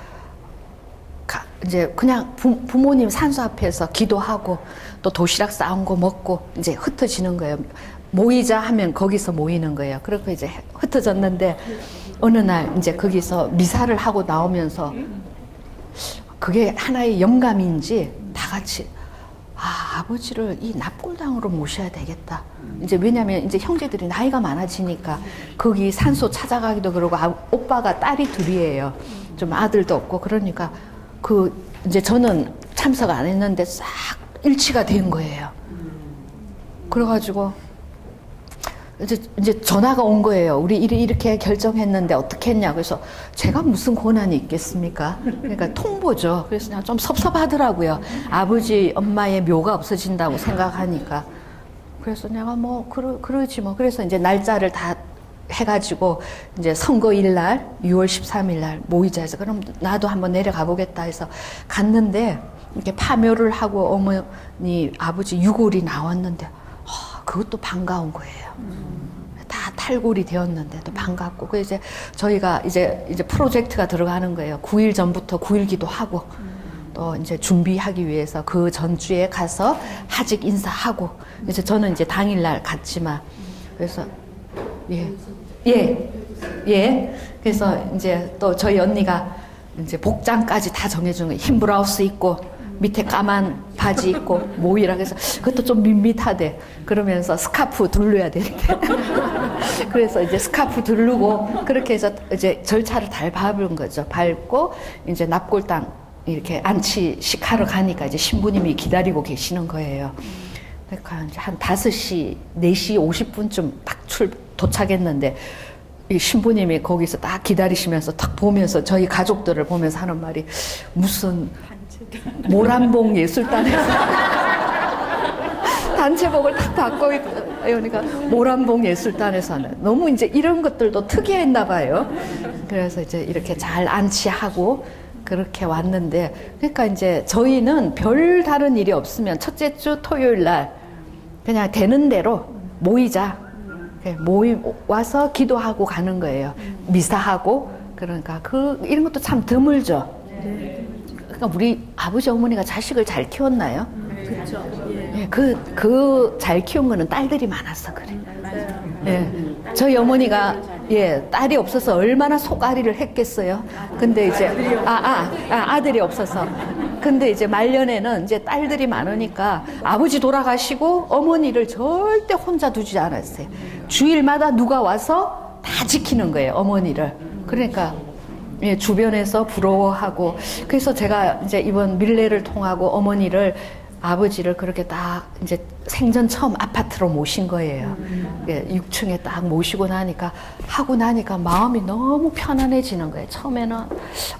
이제 그냥 부모님 산소 앞에서 기도하고 또 도시락 싸운 거 먹고 이제 흩어지는 거예요. 모이자 하면 거기서 모이는 거예요. 그렇게 이제 흩어졌는데 어느 날 이제 거기서 미사를 하고 나오면서 그게 하나의 영감인지 다 같이 아버지를 이 납골당으로 모셔야 되겠다. 이제 왜냐면 이제 형제들이 나이가 많아지니까 거기 산소 찾아가기도 그러고 오빠가 딸이 2이에요. 좀 아들도 없고 그러니까 이제 저는 참석 안 했는데 싹 일치가 된 거예요. 그래가지고 이제 전화가 온 거예요. 우리 이렇게 결정했는데 어떻게 했냐. 그래서 제가 무슨 권한이 있겠습니까? 그러니까 통보죠. 그래서 그냥 좀 섭섭하더라고요. 아버지, 엄마의 묘가 없어진다고 생각하니까. 그래서 내가 그러지 뭐. 그래서 이제 날짜를 다 해가지고 이제 선거일 날 6월 13일 날 모이자 해서 그럼 나도 한번 내려가 보겠다 해서 갔는데 이렇게 파묘를 하고 어머니 아버지 유골이 나왔는데 그것도 반가운 거예요. 다 탈골이 되었는데 또 반갑고 그 이제 저희가 이제 프로젝트가 들어가는 거예요. 9일 전부터 9일 기도하고 또 이제 준비하기 위해서 그 전주에 가서 하직 인사하고 이제 저는 이제 당일날 갔지만 그래서 예. 그래서 이제 또 저희 언니가 이제 복장까지 다 정해주는 거예요. 흰 브라우스 입고 밑에 까만 바지 입고 모이라 그래서 그것도 좀 밋밋하대. 그러면서 스카프 두르야 되는데. 그래서 이제 스카프 두르고 그렇게 해서 이제 절차를 잘 밟은 거죠. 밟고 이제 납골당 이렇게 안치식 하러 가니까 이제 신부님이 기다리고 계시는 거예요. 그러니까 이제 한 5시, 4시 50분쯤 딱 도착했는데 이 신부님이 거기서 딱 기다리시면서 딱 보면서 저희 가족들을 보면서 하는 말이 무슨 모란봉 예술단에서 단체복을 딱 받고 그러니까 모란봉 예술단에서 하는 너무 이제 이런 것들도 특이했나 봐요. 그래서 이제 이렇게 잘 안치하고 그렇게 왔는데 그러니까 이제 저희는 별 다른 일이 없으면 첫째 주 토요일 날 그냥 되는 대로 모이자. 와서 기도하고 가는 거예요. 미사하고 그러니까 이런 것도 참 드물죠. 그러니까 우리 아버지 어머니가 자식을 잘 키웠나요? 그렇죠. 예, 그 잘 키운 거는 딸들이 많아서 그래. 예, 저희 어머니가 딸이 없어서 얼마나 속앓이를 했겠어요. 근데 이제 아들이 없어서. 근데 이제 말년에는 이제 딸들이 많으니까 아버지 돌아가시고 어머니를 절대 혼자 두지 않았어요. 주일마다 누가 와서 다 지키는 거예요, 어머니를. 그러니까 주변에서 부러워하고 그래서 제가 이제 이번 밀례를 통하고 아버지를 그렇게 딱 이제 생전 처음 아파트로 모신 거예요. 6층에 딱 모시고 하고 나니까 마음이 너무 편안해지는 거예요. 처음에는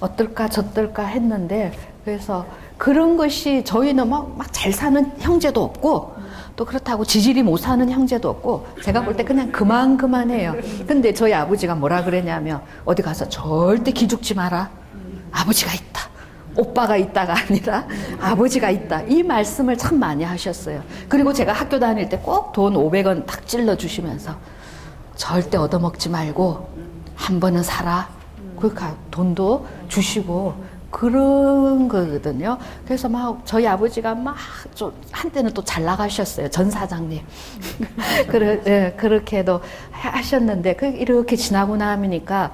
어떨까 저떨까 했는데 그래서 그런 것이 저희는 막 잘 사는 형제도 없고 또 그렇다고 지질이 못 사는 형제도 없고 제가 볼 때 그냥 그만해요. 근데 저희 아버지가 뭐라 그랬냐면 어디 가서 절대 기죽지 마라. 아버지가 있다. 오빠가 있다가 아니라 아버지가 있다. 이 말씀을 참 많이 하셨어요. 그리고 제가 학교 다닐 때 꼭 돈 500원 탁 찔러주시면서 절대 얻어먹지 말고 한 번은 살아. 그러니까 돈도 주시고 그런 거거든요. 그래서 막 저희 아버지가 막 좀 한때는 또 잘 나가셨어요. 전 사장님. 그렇게도 하셨는데 이렇게 지나고 나니까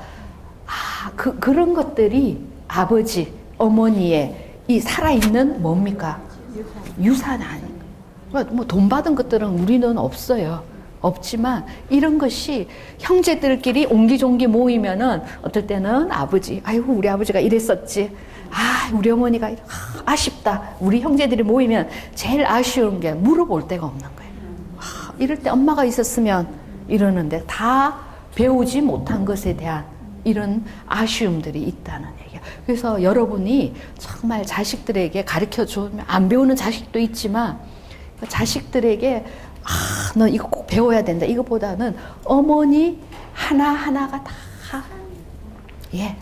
그런 것들이 아버지, 어머니의 이 살아있는 뭡니까? 유산 아닌가. 뭐 돈 받은 것들은 우리는 없어요. 없지만 이런 것이 형제들끼리 옹기종기 모이면은 어떨 때는 아이고 우리 아버지가 이랬었지. 우리 어머니가 아쉽다. 우리 형제들이 모이면 제일 아쉬운 게 물어볼 데가 없는 거예요. 이럴 때 엄마가 있었으면 이러는데 다 배우지 못한 것에 대한 이런 아쉬움들이 있다는 얘기예요. 그래서 여러분이 정말 자식들에게 가르쳐 주면 안 배우는 자식도 있지만 자식들에게 너 이거 꼭 배워야 된다. 이거보다는 어머니 하나하나가 다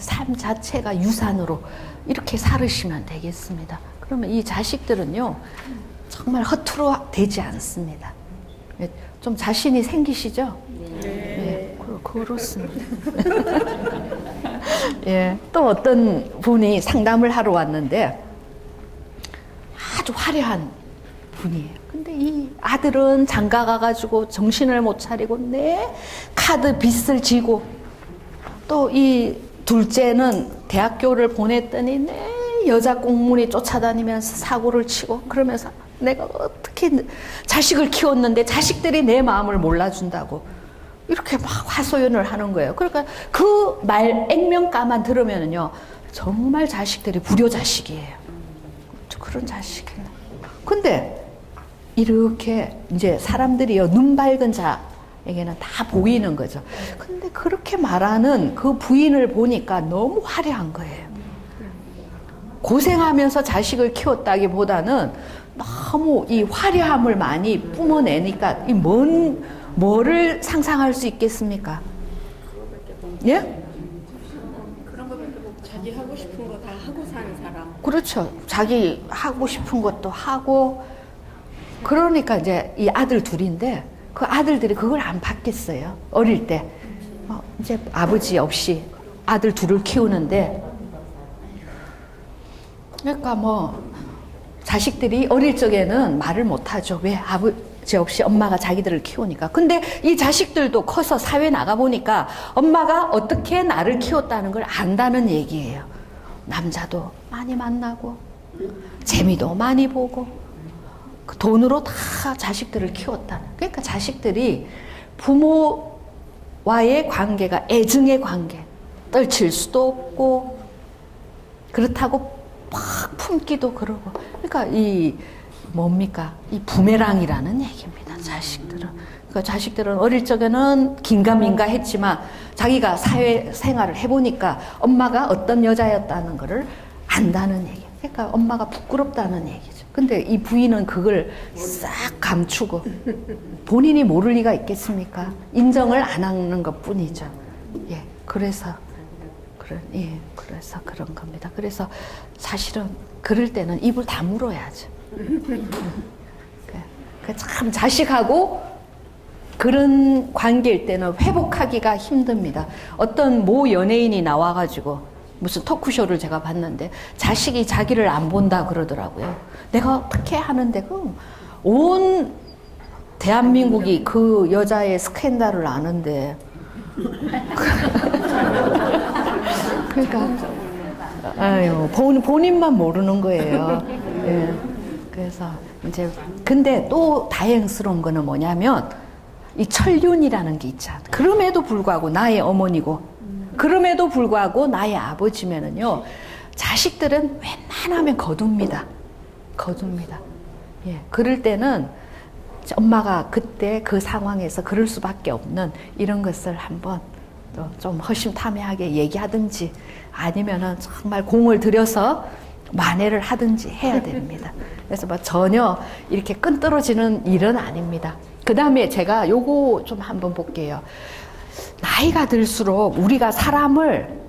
삶 자체가 유산으로 이렇게 살으시면 되겠습니다. 그러면 이 자식들은요 정말 허투루 되지 않습니다. 좀 자신이 생기시죠? 네. 그렇습니다. 또 어떤 분이 상담을 하러 왔는데 아주 화려한 분이에요. 근데 이 아들은 장가 가가지고 정신을 못 차리고 내 카드 빚을 지고 또 이 둘째는 대학교를 보냈더니 내 여자 꽁무니 쫓아다니면서 사고를 치고 그러면서 내가 어떻게 자식을 키웠는데 자식들이 내 마음을 몰라준다고 이렇게 막 화소연을 하는 거예요. 그러니까 그 말 액면가만 들으면요 정말 자식들이 불효자식이에요. 그런 자식이나. 근데 이렇게 이제 사람들이요 눈 밝은 자에게는 다 보이는 거죠. 근데 그렇게 말하는 그 부인을 보니까 너무 화려한 거예요. 고생하면서 자식을 키웠다기보다는 너무 이 화려함을 많이 뿜어내니까 뭐를 상상할 수 있겠습니까? 예? 그런 거밖에 자기 하고 싶은 거 다 하고 사는 사람. 그렇죠. 자기 하고 싶은 것도 하고 그러니까 이제 이 아들 둘인데 그 아들들이 그걸 안 받겠어요. 어릴 때 이제 아버지 없이 아들 둘을 키우는데 그러니까 뭐 자식들이 어릴 적에는 말을 못하죠. 왜? 아버지 없이 엄마가 자기들을 키우니까. 근데 이 자식들도 커서 사회 나가보니까 엄마가 어떻게 나를 키웠다는 걸 안다는 얘기예요. 남자도 많이 만나고 재미도 많이 보고 그 돈으로 다 자식들을 키웠다는. 그러니까 자식들이 부모와의 관계가 애증의 관계. 떨칠 수도 없고 그렇다고 막 품기도 그러고. 그러니까 이 뭡니까? 이 부메랑이라는 얘기입니다. 자식들은. 그러니까 자식들은 어릴 적에는 긴가민가 했지만 자기가 사회 생활을 해보니까 엄마가 어떤 여자였다는 것을 안다는 얘기. 그러니까 엄마가 부끄럽다는 얘기죠. 근데 이 부인은 그걸 싹 감추고 본인이 모를 리가 있겠습니까? 인정을 안 하는 것 뿐이죠. 예, 그래서 그런 겁니다. 그래서 사실은 그럴 때는 입을 다물어야죠. 참 자식하고 그런 관계일 때는 회복하기가 힘듭니다. 어떤 모 연예인이 나와가지고 무슨 토크쇼를 제가 봤는데 자식이 자기를 안 본다 그러더라고요. 내가 어떻게 하는데 온 대한민국이 그 여자의 스캔들을 아는데 그러니까 아유 본인만 모르는 거예요. 예. 그래서 이제 근데 또 다행스러운 거는 뭐냐면 이 천륜이라는 게 있잖아. 그럼에도 불구하고 나의 어머니고 그럼에도 불구하고 나의 아버지면은요 자식들은 웬만하면 거둡니다. 예. 그럴 때는 엄마가 그때 그 상황에서 그럴 수밖에 없는 이런 것을 한번 좀 허심탄회하게 얘기하든지 아니면은 정말 공을 들여서 만회를 하든지 해야 됩니다. 그래서 뭐 전혀 이렇게 끈떨어지는 일은 아닙니다. 그 다음에 제가 요거 좀 한번 볼게요. 나이가 들수록 우리가 사람을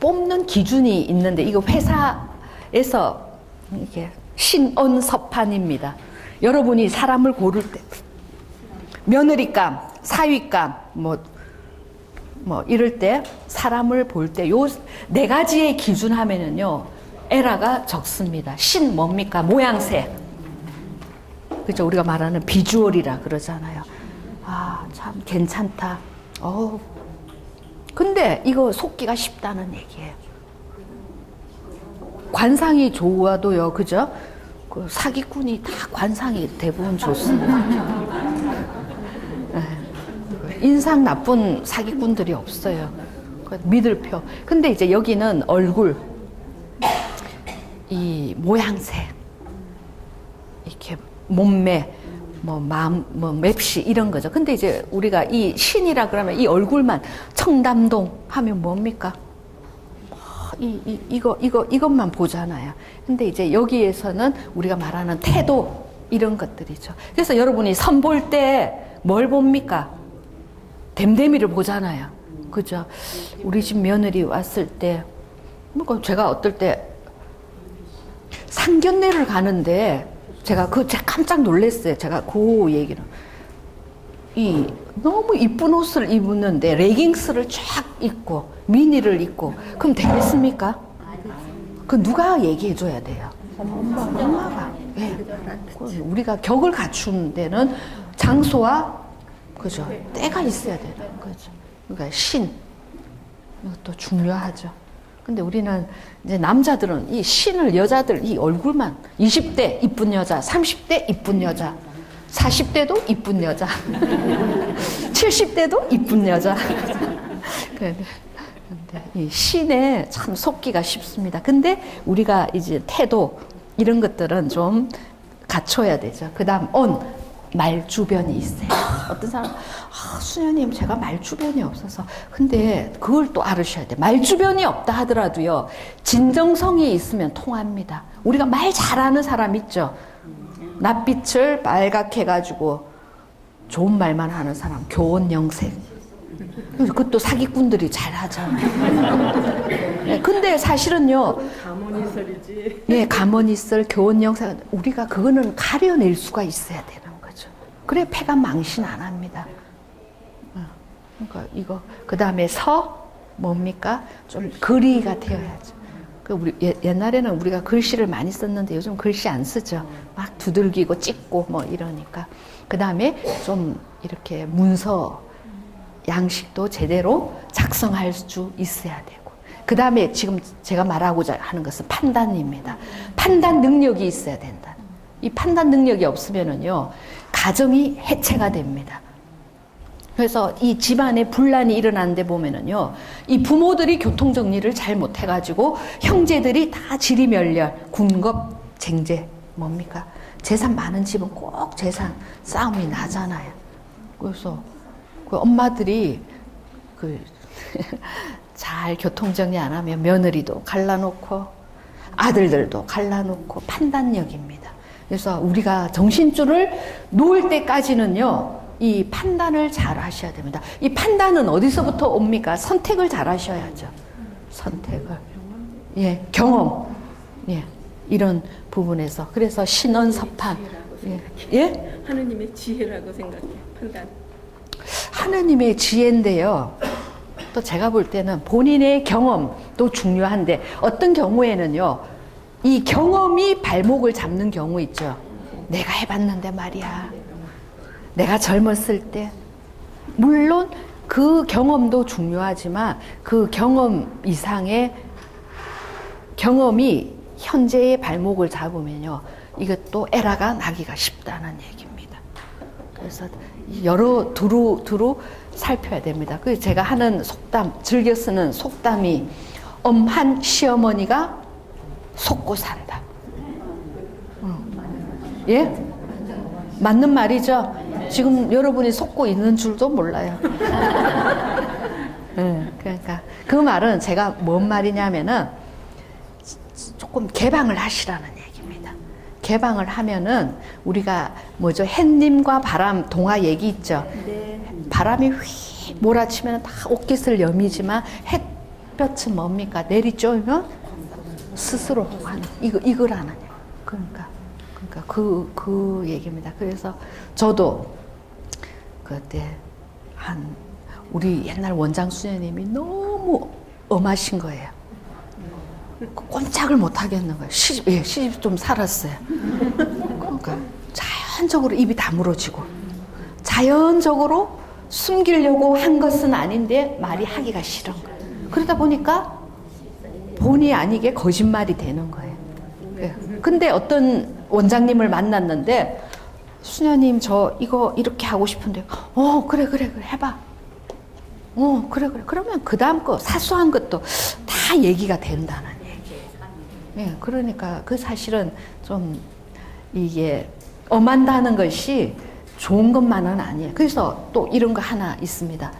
뽑는 기준이 있는데 이거 회사에서 이게 신언서판입니다. 여러분이 사람을 고를 때 며느리감, 사위감 뭐 이럴 때 사람을 볼 때 요 네 가지의 기준 하면은요 에라가 적습니다. 신 뭡니까? 모양새. 그죠? 우리가 말하는 비주얼이라 그러잖아요. 아, 참 괜찮다. 근데 이거 속기가 쉽다는 얘기예요. 관상이 좋아도요, 그죠? 그 사기꾼이 다 관상이 대부분 좋습니다. 인상 나쁜 사기꾼들이 없어요. 믿을 표. 근데 이제 여기는 얼굴, 이 모양새, 이렇게 몸매, 뭐 마음, 뭐 맵시 이런 거죠. 근데 이제 우리가 이 신이라 그러면 이 얼굴만 청담동 하면 뭡니까? 이것만 보잖아요. 근데 이제 여기에서는 우리가 말하는 태도 이런 것들이죠. 그래서 여러분이 선 볼 때 뭘 봅니까? 댐댐이를 보잖아요. 그죠? 우리 집 며느리 왔을 때, 뭐 제가 어떨 때 상견례를 가는데 제가 깜짝 놀랐어요. 제가 그 얘기를. 너무 이쁜 옷을 입었는데 레깅스를 쫙 입고 미니를 입고 그럼 되겠습니까? 그 누가 얘기해 줘야 돼요? 엄마가. 네. 우리가 격을 갖춘 데는 장소와 그죠? 때가 있어야 되는 거죠. 그러니까 이것도 중요하죠. 근데 우리는 이제 남자들은 이 신을 여자들 이 얼굴만 20대 이쁜 여자, 30대 이쁜 여자, 40대도 이쁜 여자, 70대도 이쁜 여자. 근데 이 신에 참 속기가 쉽습니다. 근데 우리가 이제 태도 이런 것들은 좀 갖춰야 되죠. 그다음 말주변이 있어요. 어떤 사람, 수녀님 제가 말주변이 없어서. 근데 그걸 또 알으셔야 돼요. 말주변이 없다 하더라도요. 진정성이 있으면 통합니다. 우리가 말 잘하는 사람 있죠. 낯빛을 빨갛게 해가지고 좋은 말만 하는 사람, 교원영색. 그것도 사기꾼들이 잘하잖아요. 네, 근데 사실은요. 가문이설이지. 네, 가문이설, 교원영색. 우리가 그거는 가려낼 수가 있어야 되는 거죠. 그래 패가 망신 안 합니다. 그러니까 이거 그 다음에 뭡니까? 좀 거리가 되어야죠. 우리 옛날에는 우리가 글씨를 많이 썼는데 요즘 글씨 안 쓰죠. 막 두들기고 찍고 뭐 이러니까. 그 다음에 좀 이렇게 문서 양식도 제대로 작성할 수 있어야 되고. 그 다음에 지금 제가 말하고자 하는 것은 판단입니다. 판단 능력이 있어야 된다. 이 판단 능력이 없으면은요, 가정이 해체가 됩니다. 그래서 이 집안에 분란이 일어나는데 보면은요, 이 부모들이 교통정리를 잘 못해가지고 형제들이 다 지리멸렬, 군겁, 쟁제, 뭡니까? 재산 많은 집은 꼭 재산 싸움이 나잖아요. 그래서 그 엄마들이 잘 교통정리 안 하면 며느리도 갈라놓고 아들들도 갈라놓고 판단력입니다. 그래서 우리가 정신줄을 놓을 때까지는요, 이 판단을 잘 하셔야 됩니다. 이 판단은 어디서부터 옵니까? 선택을 잘 하셔야죠. 선택을. 예, 경험. 예, 이런 부분에서. 그래서 신언서판. 예. 예? 하느님의 지혜라고 생각해요. 판단. 하느님의 지혜인데요. 또 제가 볼 때는 본인의 경험도 중요한데, 어떤 경우에는요, 이 경험이 발목을 잡는 경우 있죠. 내가 해봤는데 말이야. 내가 젊었을 때. 물론 그 경험도 중요하지만 그 경험 이상의 경험이 현재의 발목을 잡으면요, 이것도 에라가 나기가 쉽다는 얘기입니다. 그래서 여러 두루 살펴야 됩니다. 그래서 제가 하는 속담, 즐겨 쓰는 속담이 엄한 시어머니가 속고 산다. 예? 맞는 말이죠? 지금 여러분이 속고 있는 줄도 몰라요. 그러니까 그 말은 제가 뭔 말이냐면은 조금 개방을 하시라는 얘기입니다. 개방을 하면은 우리가 뭐죠? 햇님과 바람 동화 얘기 있죠? 네. 바람이 휘 몰아치면 다 옷깃을 여미지만 햇볕은 뭡니까? 내리쬐면 스스로 하는 이거라는 그러니까 그 얘기입니다. 그래서 저도 그때 우리 옛날 원장 수녀님이 너무 엄하신 거예요. 꼼짝을 못 하겠는 거예요. 시집 좀 살았어요. 그러니까 자연적으로 입이 다물어지고 자연적으로 숨기려고 한 것은 아닌데 말이 하기가 싫은 거예요. 그러다 보니까 본의 아니게 거짓말이 되는 거예요. 근데 어떤 원장님을 만났는데, 수녀님 저 이거 이렇게 하고 싶은데, 그래 해봐. 그래 그러면 그 다음 거 사소한 것도 다 얘기가 된다는 얘기예요. 예, 그러니까 그 사실은 좀 이게 엄한다는 것이 좋은 것만은 아니에요. 그래서 또 이런 거 하나 있습니다.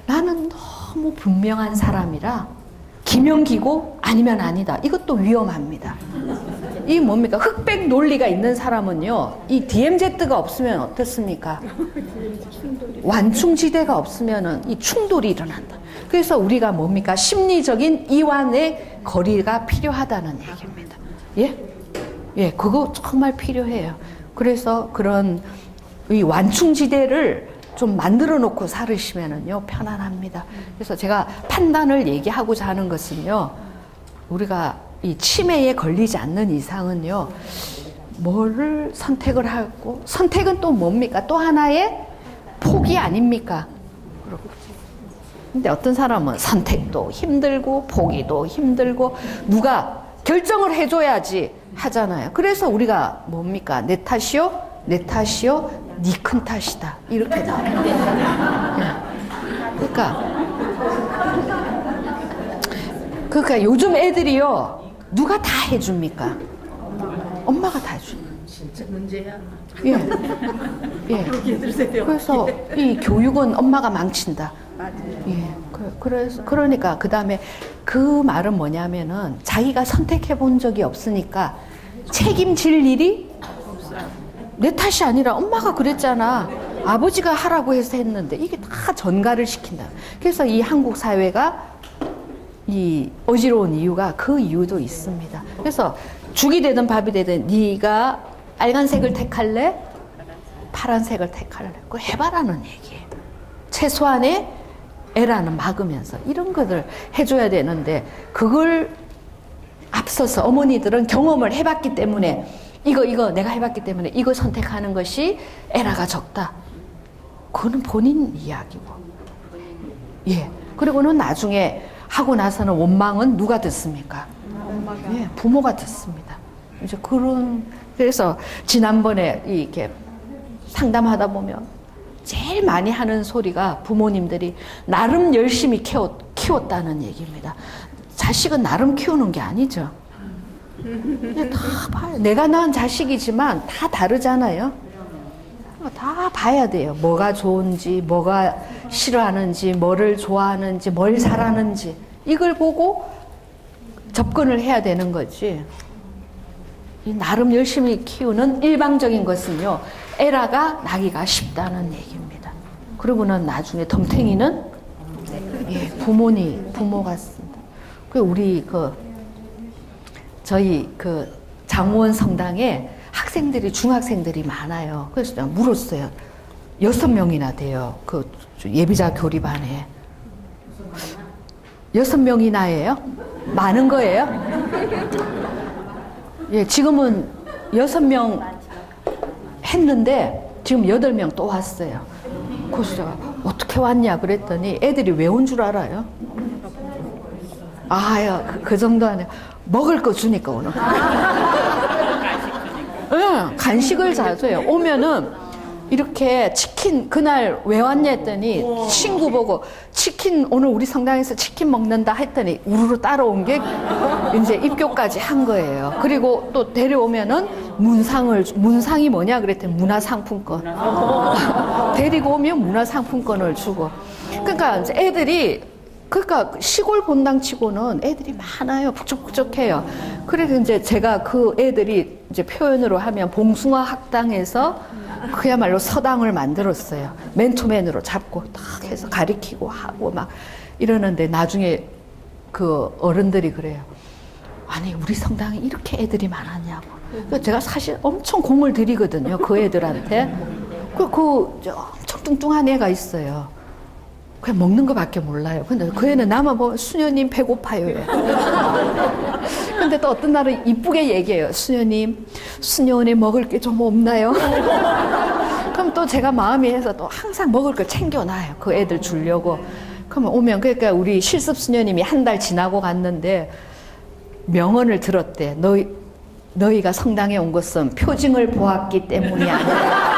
나는 너무 분명한 사람이라 기명기고 아니면 아니다. 이것도 위험합니다. 이 뭡니까? 흑백 논리가 있는 사람은요, 이 DMZ가 없으면 어떻습니까? 완충지대가 없으면은 이 충돌이 일어난다. 그래서 우리가 뭡니까? 심리적인 이완의 거리가 필요하다는 얘기입니다. 예, 그거 정말 필요해요. 그래서 그런 이 완충지대를 좀 만들어 놓고 살으시면은요, 편안합니다. 그래서 제가 판단을 얘기하고자 하는 것은요, 우리가 이 치매에 걸리지 않는 이상은요, 뭐를 선택을 하고, 선택은 또 뭡니까? 또 하나의 포기 아닙니까? 근데 어떤 사람은 선택도 힘들고, 포기도 힘들고, 누가 결정을 해줘야지 하잖아요. 그래서 우리가 뭡니까? 내 탓이요? 내 탓이요? 네 큰 탓이다. 이렇게 나옵니다. 그러니까 요즘 애들이요, 누가 다 해줍니까? 엄마가 다 해줘. 진짜 문제야. 예. 그래서 이 교육은 엄마가 망친다. 맞아요. 예. 그러니까 그 다음에 그 말은 뭐냐면은 자기가 선택해 본 적이 없으니까 책임질 일이 내 탓이 아니라 엄마가 그랬잖아. 아버지가 하라고 해서 했는데 이게 다 전가를 시킨다. 그래서 이 한국 사회가 이 어지러운 이유가 그 이유도 있습니다. 그래서 죽이 되든 밥이 되든 네가 빨간색을 택할래? 파란색을 택할래? 그거 해봐라는 얘기예요. 최소한의 에라는 막으면서 이런 것을 해줘야 되는데 그걸 앞서서 어머니들은 경험을 해봤기 때문에 이거 내가 해봤기 때문에 이거 선택하는 것이 에라가 적다. 그거는 본인 이야기고. 예. 그리고는 나중에 하고 나서는 원망은 누가 듣습니까? 엄마가. 예, 부모가 듣습니다. 이제 그래서 지난번에 이렇게 상담하다 보면 제일 많이 하는 소리가 부모님들이 나름 열심히 키웠다는 얘기입니다. 자식은 나름 키우는 게 아니죠. 그냥 다 봐요. 내가 낳은 자식이지만 다 다르잖아요. 다 봐야 돼요. 뭐가 좋은지, 뭐가 싫어하는지, 뭐를 좋아하는지, 뭘 잘하는지 이걸 보고 접근을 해야 되는 거지. 나름 열심히 키우는 일방적인 것은요, 에라가 나기가 쉽다는 얘기입니다. 그리고는 나중에 덤탱이는 예, 부모 같습니다. 우리 저희 장우원 성당에 학생들이 중학생들이 많아요. 그래서 내가 물었어요. 6명이나 돼요. 예비자 교리반에. 6명이나예요? 많은 거예요? 예, 지금은 6명 했는데 지금 8명 또 왔어요. 그래서 제가 어떻게 왔냐 그랬더니 애들이 왜 온 줄 알아요? 그 정도 아니에요. 먹을 거 주니까 오는 응, 간식을 사줘요. 오면은 이렇게 치킨 그날 왜 왔냐 했더니 친구 보고 치킨 오늘 우리 성당에서 치킨 먹는다 했더니 우르르 따라온 게 이제 입교까지 한 거예요. 그리고 또 데려오면은 문상이 뭐냐 그랬더니 문화상품권. 데리고 오면 문화상품권을 주고. 그러니까 이제 애들이 시골 본당치고는 애들이 많아요. 북적북적해요. 그래서 이제 제가 그 애들이 이제 표현으로 하면 봉숭아 학당에서 그야말로 서당을 만들었어요. 맨투맨으로 잡고 딱 해서 가리키고 하고 막 이러는데 나중에 그 어른들이 그래요. 아니 우리 성당에 이렇게 애들이 많았냐고. 그래서 제가 사실 엄청 공을 들이거든요. 그 애들한테. 엄청 뚱뚱한 애가 있어요. 그냥 먹는 거밖에 몰라요. 근데 그 애는 나만 보면 수녀님 배고파요. 근데 또 어떤 날은 이쁘게 얘기해요. 수녀원에 먹을 게 좀 없나요? 그럼 또 제가 마음이 해서 또 항상 먹을 걸 챙겨놔요. 그 애들 주려고. 그러면 오면 그러니까 우리 실습 수녀님이 한 달 지나고 갔는데 명언을 들었대. 너희가 성당에 온 것은 표징을 보았기 때문이 아니라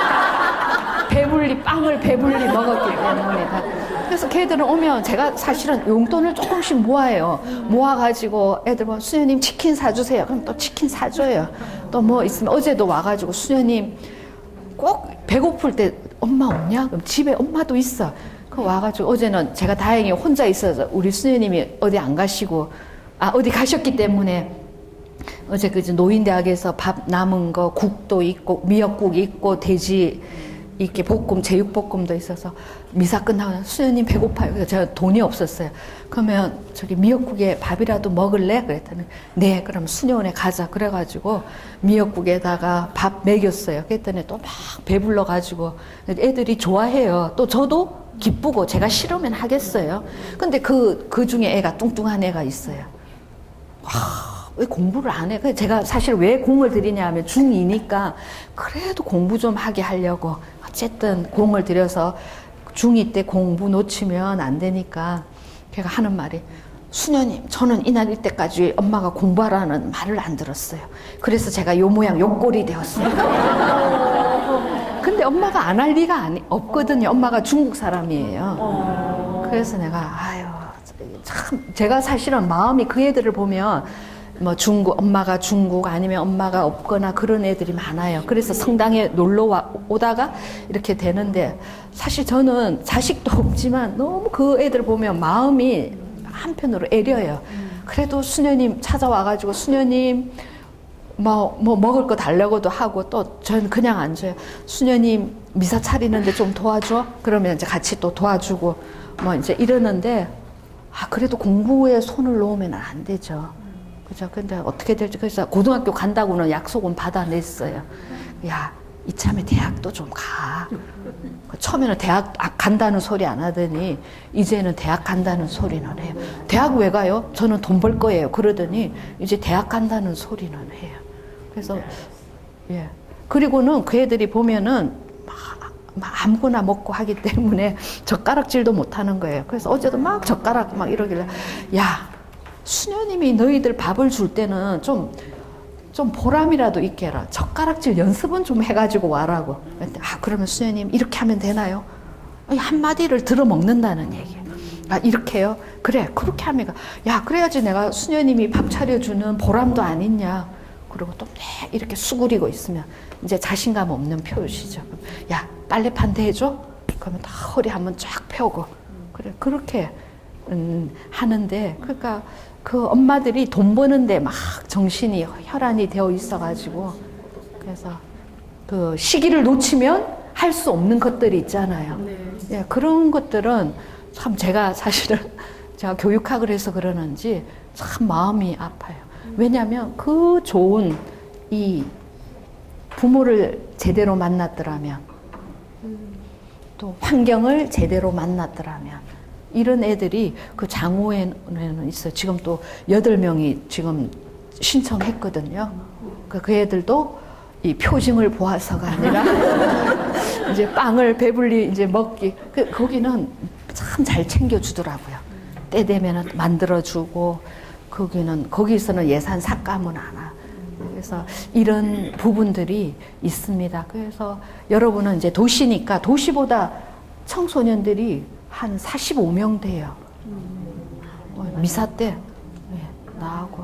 빵을 배불리 먹었기 때문이다. 그래서 걔들은 오면 제가 사실은 용돈을 조금씩 모아요. 모아가지고 애들 뭐 수녀님 치킨 사주세요. 그럼 또 치킨 사줘요. 또 뭐 있으면 어제도 와가지고 수녀님 꼭 배고플 때 엄마 없냐? 그럼 집에 엄마도 있어. 그 와가지고 어제는 제가 다행히 혼자 있어서 우리 수녀님이 어디 안 가시고 어디 가셨기 때문에 어제 노인대학에서 밥 남은 거 국도 있고 미역국 있고 돼지 이렇게 볶음, 제육볶음도 있어서 미사 끝나고 수녀님 배고파요. 그래서 제가 돈이 없었어요. 그러면 저기 미역국에 밥이라도 먹을래? 그랬더니 네, 그럼 수녀원에 가자. 그래가지고 미역국에다가 밥 먹였어요. 그랬더니 또 막 배불러가지고 애들이 좋아해요. 또 저도 기쁘고 제가 싫으면 하겠어요. 근데 그 중에 애가 뚱뚱한 애가 있어요. 왜 공부를 안 해? 제가 사실 왜 공을 들이냐 하면 중2니까 그래도 공부 좀 하게 하려고 어쨌든 공을 들여서 중2 때 공부 놓치면 안 되니까 걔가 하는 말이 수녀님 저는 이날 이때까지 엄마가 공부하라는 말을 안 들었어요. 그래서 제가 요 모양 요 꼴이 되었어요. 근데 엄마가 안 할 리가 없거든요. 엄마가 중국 사람이에요. 그래서 내가 참 제가 사실은 마음이 그 애들을 보면 뭐 엄마가 중국 아니면 엄마가 없거나 그런 애들이 많아요. 그래서 성당에 놀러 오다가 이렇게 되는데 사실 저는 자식도 없지만 너무 그 애들 보면 마음이 한편으로 애려요. 그래도 수녀님 찾아와가지고 수녀님 뭐 먹을 거 달라고도 하고 또 저는 그냥 안 줘요. 수녀님 미사 차리는데 좀 도와줘? 그러면 이제 같이 또 도와주고 뭐 이제 이러는데 그래도 공부에 손을 놓으면 안 되죠. 그죠? 근데 어떻게 될지 그래서 고등학교 간다고는 약속은 받아냈어요. 야, 이참에 대학도 좀 가. 처음에는 대학 간다는 소리 안 하더니 이제는 대학 간다는 소리는 해요. 대학 왜 가요? 저는 돈 벌 거예요. 그러더니 이제 대학 간다는 소리는 해요. 그래서 예. 그리고는 그 애들이 보면은 막 아무거나 먹고 하기 때문에 젓가락질도 못 하는 거예요. 그래서 어제도 막 젓가락 막 이러길래 야, 수녀님이 너희들 밥을 줄 때는 좀 보람이라도 있게 해라. 젓가락질 연습은 좀 해가지고 와라고. 그러면 수녀님 이렇게 하면 되나요? 한마디를 들어 먹는다는 얘기예요. 이렇게요? 그래, 그렇게 하면 야, 그래야지 내가 수녀님이 밥 차려주는 보람도 안 있냐. 그리고 또 이렇게 수그리고 있으면 이제 자신감 없는 표시죠. 야, 빨래판 대줘? 그러면 다 허리 한번 쫙 펴고. 그래, 그렇게 하는데, 그러니까 그 엄마들이 돈 버는데 막 정신이 혈안이 되어 있어가지고, 그래서 그 시기를 놓치면 할 수 없는 것들이 있잖아요. 예, 그런 것들은 참 제가 사실은 제가 교육학을 해서 그러는지 참 마음이 아파요. 왜냐하면 그 좋은 이 부모를 제대로 만났더라면, 또 환경을 제대로 만났더라면, 이런 애들이 그 장호에는 있어요. 지금 또 8명이 지금 신청했거든요. 그 애들도 이 표징을 보아서가 아니라 이제 빵을 배불리 이제 먹기. 거기는 참 잘 챙겨주더라고요. 때 되면 만들어주고, 거기서는 예산 삭감은 안 하. 그래서 이런 부분들이 있습니다. 그래서 여러분은 이제 도시니까 도시보다 청소년들이 한 45명 돼요. 미사 때 나하고.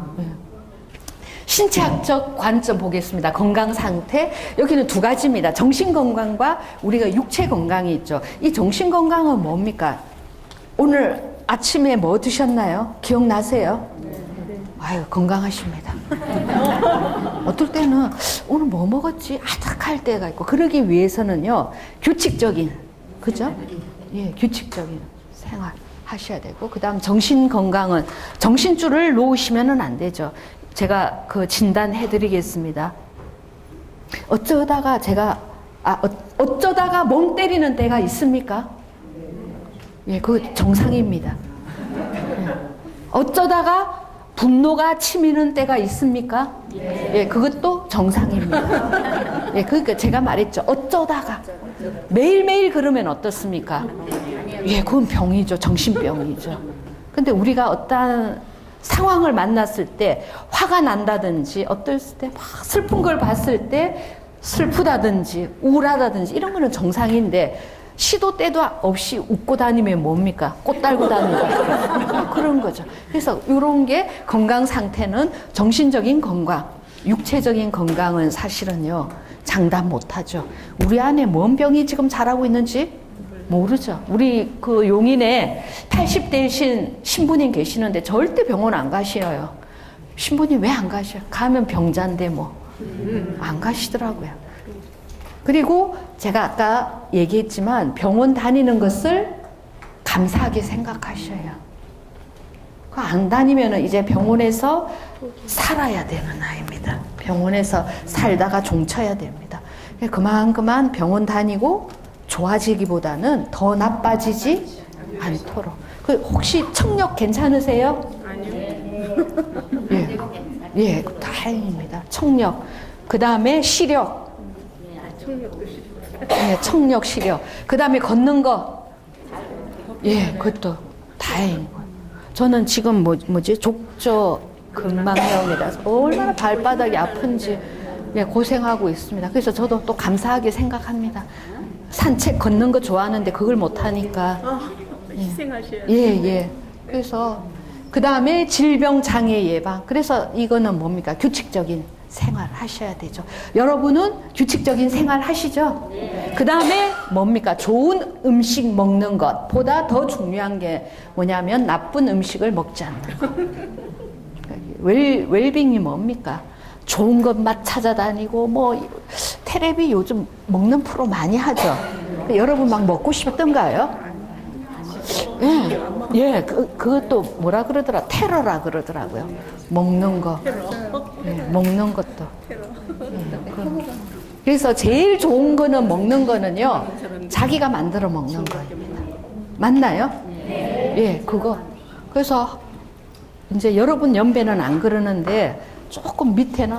신체학적 관점 보겠습니다. 건강 상태. 여기는 두 가지입니다. 정신 건강과 우리가 육체 건강이 있죠. 이 정신 건강은 뭡니까? 오늘 아침에 뭐 드셨나요? 기억나세요? 아유, 건강하십니다. 어떨 때는 오늘 뭐 먹었지? 아득할 때가 있고, 그러기 위해서는요, 규칙적인, 그죠? 예, 규칙적인 생활 하셔야 되고, 그 다음 정신 건강은, 정신줄을 놓으시면은 안 되죠. 제가 그 진단해 드리겠습니다. 어쩌다가 어쩌다가 멍 때리는 때가 있습니까? 예, 그거 정상입니다. 예. 어쩌다가 분노가 치미는 때가 있습니까? 예, 그것도 정상입니다. 예, 그러니까 제가 말했죠. 어쩌다가. 매일매일 그러면 어떻습니까? 예, 그건 병이죠. 정신병이죠. 근데 우리가 어떤 상황을 만났을 때 화가 난다든지, 어떨 때 막 슬픈 걸 봤을 때 슬프다든지 우울하다든지 이런 거는 정상인데, 시도 때도 없이 웃고 다니면 뭡니까? 꽃 달고 다니고 그런 거죠. 그래서 이런 게 건강 상태는 정신적인 건강, 육체적인 건강은 사실은요 장담 못하죠. 우리 안에 뭔 병이 지금 자라고 있는지 모르죠. 우리 그 용인에 80대이신 신부님 계시는데 절대 병원 안 가셔요. 신부님 왜 안 가셔요? 가면 병자인데 뭐 안 가시더라고요. 그리고 제가 아까 얘기했지만 병원 다니는 것을 감사하게 생각하셔요. 안 다니면 이제 병원에서 살아야 되는 나이입니다. 병원에서 살다가 종쳐야 됩니다. 그만 병원 다니고 좋아지기보다는 더 나빠지지 않도록. 혹시 청력 괜찮으세요? 아니요. 예, 다행입니다. 청력. 그 다음에 시력. 청력도 싫어요. 예, 청력, 시력. 그 다음에 걷는 거. 예, 그것도 다행이고. 저는 지금 뭐지? 족저 근막염이라서 얼마나 발바닥이 아픈지 예, 고생하고 있습니다. 그래서 저도 또 감사하게 생각합니다. 산책 걷는 거 좋아하는데 그걸 못하니까. 희생하셔야 돼요. 예. 그래서 그 다음에 질병 장애 예방. 그래서 이거는 뭡니까? 규칙적인 생활 하셔야 되죠. 여러분은 규칙적인 생활 하시죠? 그 다음에 뭡니까? 좋은 음식 먹는 것보다 더 중요한 게 뭐냐면 나쁜 음식을 먹지 않는 것. 웰빙이 뭡니까? 좋은 것만 찾아다니고 뭐 테레비 요즘 먹는 프로 많이 하죠. 여러분 막 먹고 싶던가요? 예, 그것도 뭐라 그러더라? 테러라 그러더라고요. 먹는 거. 예, 먹는 것도. 그래서 제일 좋은 거는 먹는 거는요, 자기가 만들어 먹는 거입니다. 맞나요? 네. 예, 그거. 그래서 이제 여러분 연배는 안 그러는데 조금 밑에는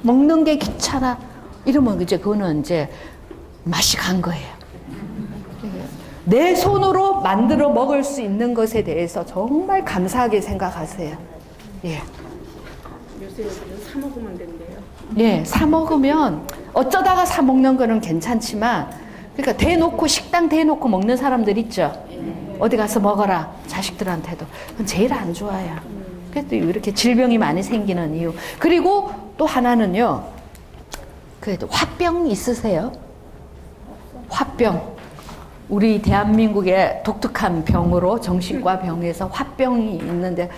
먹는 게 귀찮아 이러면 이제 그거는 이제 맛이 간 거예요. 내 손으로 만들어 먹을 수 있는 것에 대해서 정말 감사하게 생각하세요. 예. 요새 사 먹으면 된대요. 예, 사 먹으면 어쩌다가 사 먹는 거는 괜찮지만, 그러니까 대놓고 식당 대놓고 먹는 사람들 있죠. 어디 가서 먹어라 자식들한테도 그건 제일 안 좋아요. 그래도 이렇게 질병이 많이 생기는 이유. 그리고 또 하나는요, 그래도 화병 있으세요? 화병. 우리 대한민국의 독특한 병으로 정신과 병에서 화병이 있는데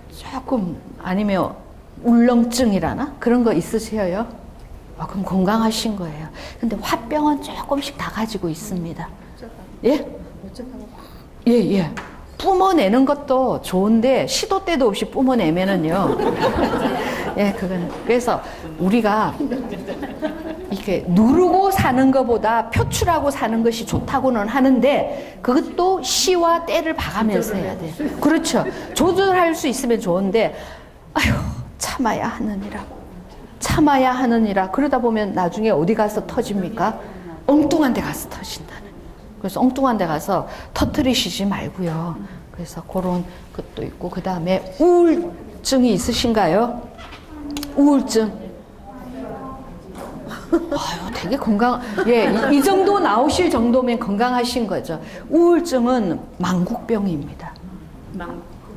조금 아니면 울렁증이라나 그런 거 있으세요? 그럼 건강하신 거예요. 근데 화병은 조금씩 다 가지고 있습니다. 예? 예, 예. 뿜어내는 것도 좋은데 시도 때도 없이 뿜어내면은요. 예, 그건 그래서 우리가 이렇게 누르고 사는 것보다 표출하고 사는 것이 좋다고는 하는데 그것도 시와 때를 봐가면서 해야 돼요. 그렇죠. 조절할 수 있으면 좋은데 아휴 참아야 하느니라. 참아야 하느니라. 그러다 보면 나중에 어디 가서 터집니까? 엉뚱한 데 가서 터진다는. 그래서 엉뚱한 데 가서 터트리시지 말고요. 그래서 그런 것도 있고 그 다음에 우울증이 있으신가요? 우울증. 아유, 되게 건강. 예, 이 정도 나오실 정도면 건강하신 거죠. 우울증은 망국병입니다.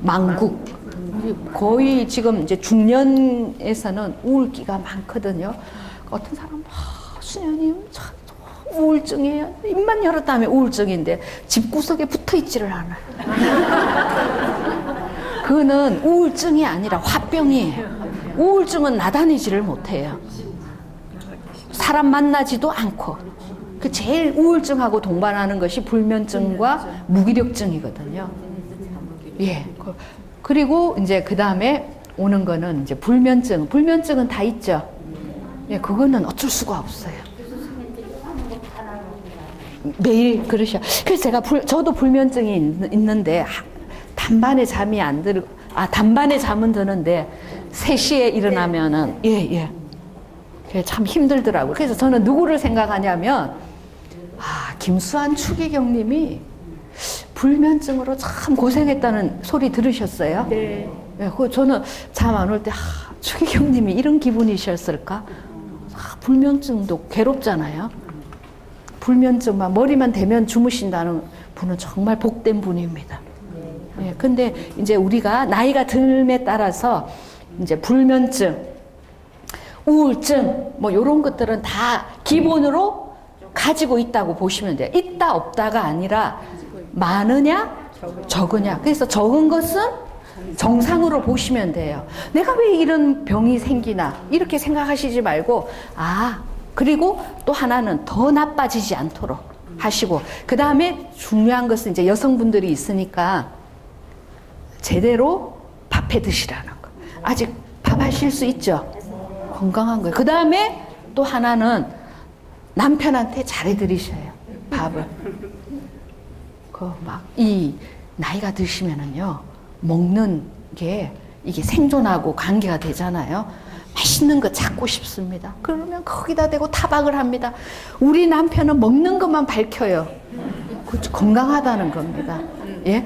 망국. 거의 지금 이제 중년에서는 우울기가 많거든요. 어떤 사람은 수녀님 참 우울증이에요. 입만 열었다 하면 우울증인데 집구석에 붙어 있지를 않아요. 그거는 우울증이 아니라 화병이에요. 우울증은 나다니지를 못해요. 사람 만나지도 않고. 그 제일 우울증하고 동반하는 것이 불면증과 무기력증이거든요. 예. 그리고 이제 그 다음에 오는 거는 이제 불면증. 불면증은 다 있죠. 예, 그거는 어쩔 수가 없어요. 매일 그러셔. 그래서 제가 저도 불면증이 있는데 단반에 잠이 안 들고 단반에 잠은 드는데 3시에 일어나면은 예. 그게 참 힘들더라고요. 그래서 저는 누구를 생각하냐면 김수환 추기경님이 불면증으로 참 고생했다는 소리 들으셨어요? 네. 예, 저는 잠 안 올 때 추기경님이 이런 기분이셨을까? 불면증도 괴롭잖아요. 불면증만 머리만 대면 주무신다는 분은 정말 복된 분입니다. 예, 근데 이제 우리가 나이가 듦에 따라서 이제 불면증, 우울증 뭐 이런 것들은 다 기본으로 가지고 있다고 보시면 돼요. 있다 없다가 아니라 많으냐 적으냐. 그래서 적은 것은 정상으로 보시면 돼요. 내가 왜 이런 병이 생기나 이렇게 생각하시지 말고 그리고 또 하나는 더 나빠지지 않도록 하시고 그 다음에 중요한 것은 이제 여성분들이 있으니까 제대로 밥해 드시라는 거. 아직 밥 하실 수 있죠? 건강한 거예요. 그 다음에 또 하나는 남편한테 잘해 드리셔요. 밥을. 이 나이가 드시면은요, 먹는 게 이게 생존하고 관계가 되잖아요. 맛있는 거 찾고 싶습니다. 그러면 거기다 대고 타박을 합니다. 우리 남편은 먹는 것만 밝혀요. 그렇죠. 건강하다는 겁니다. 예?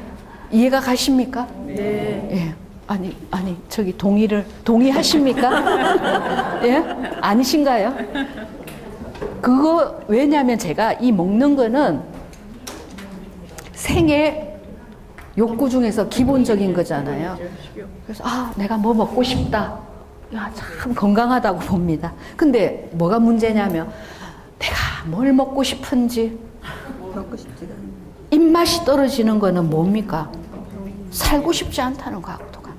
이해가 가십니까? 네. 예. 아니, 저기 동의하십니까? 예? 아니신가요? 그거, 왜냐면 제가 이 먹는 거는 생애 욕구 중에서 기본적인 거잖아요. 그래서, 내가 뭐 먹고 싶다. 야, 참 건강하다고 봅니다. 근데 뭐가 문제냐면, 내가 뭘 먹고 싶은지, 입맛이 떨어지는 거는 뭡니까? 살고 싶지 않다는 각도가.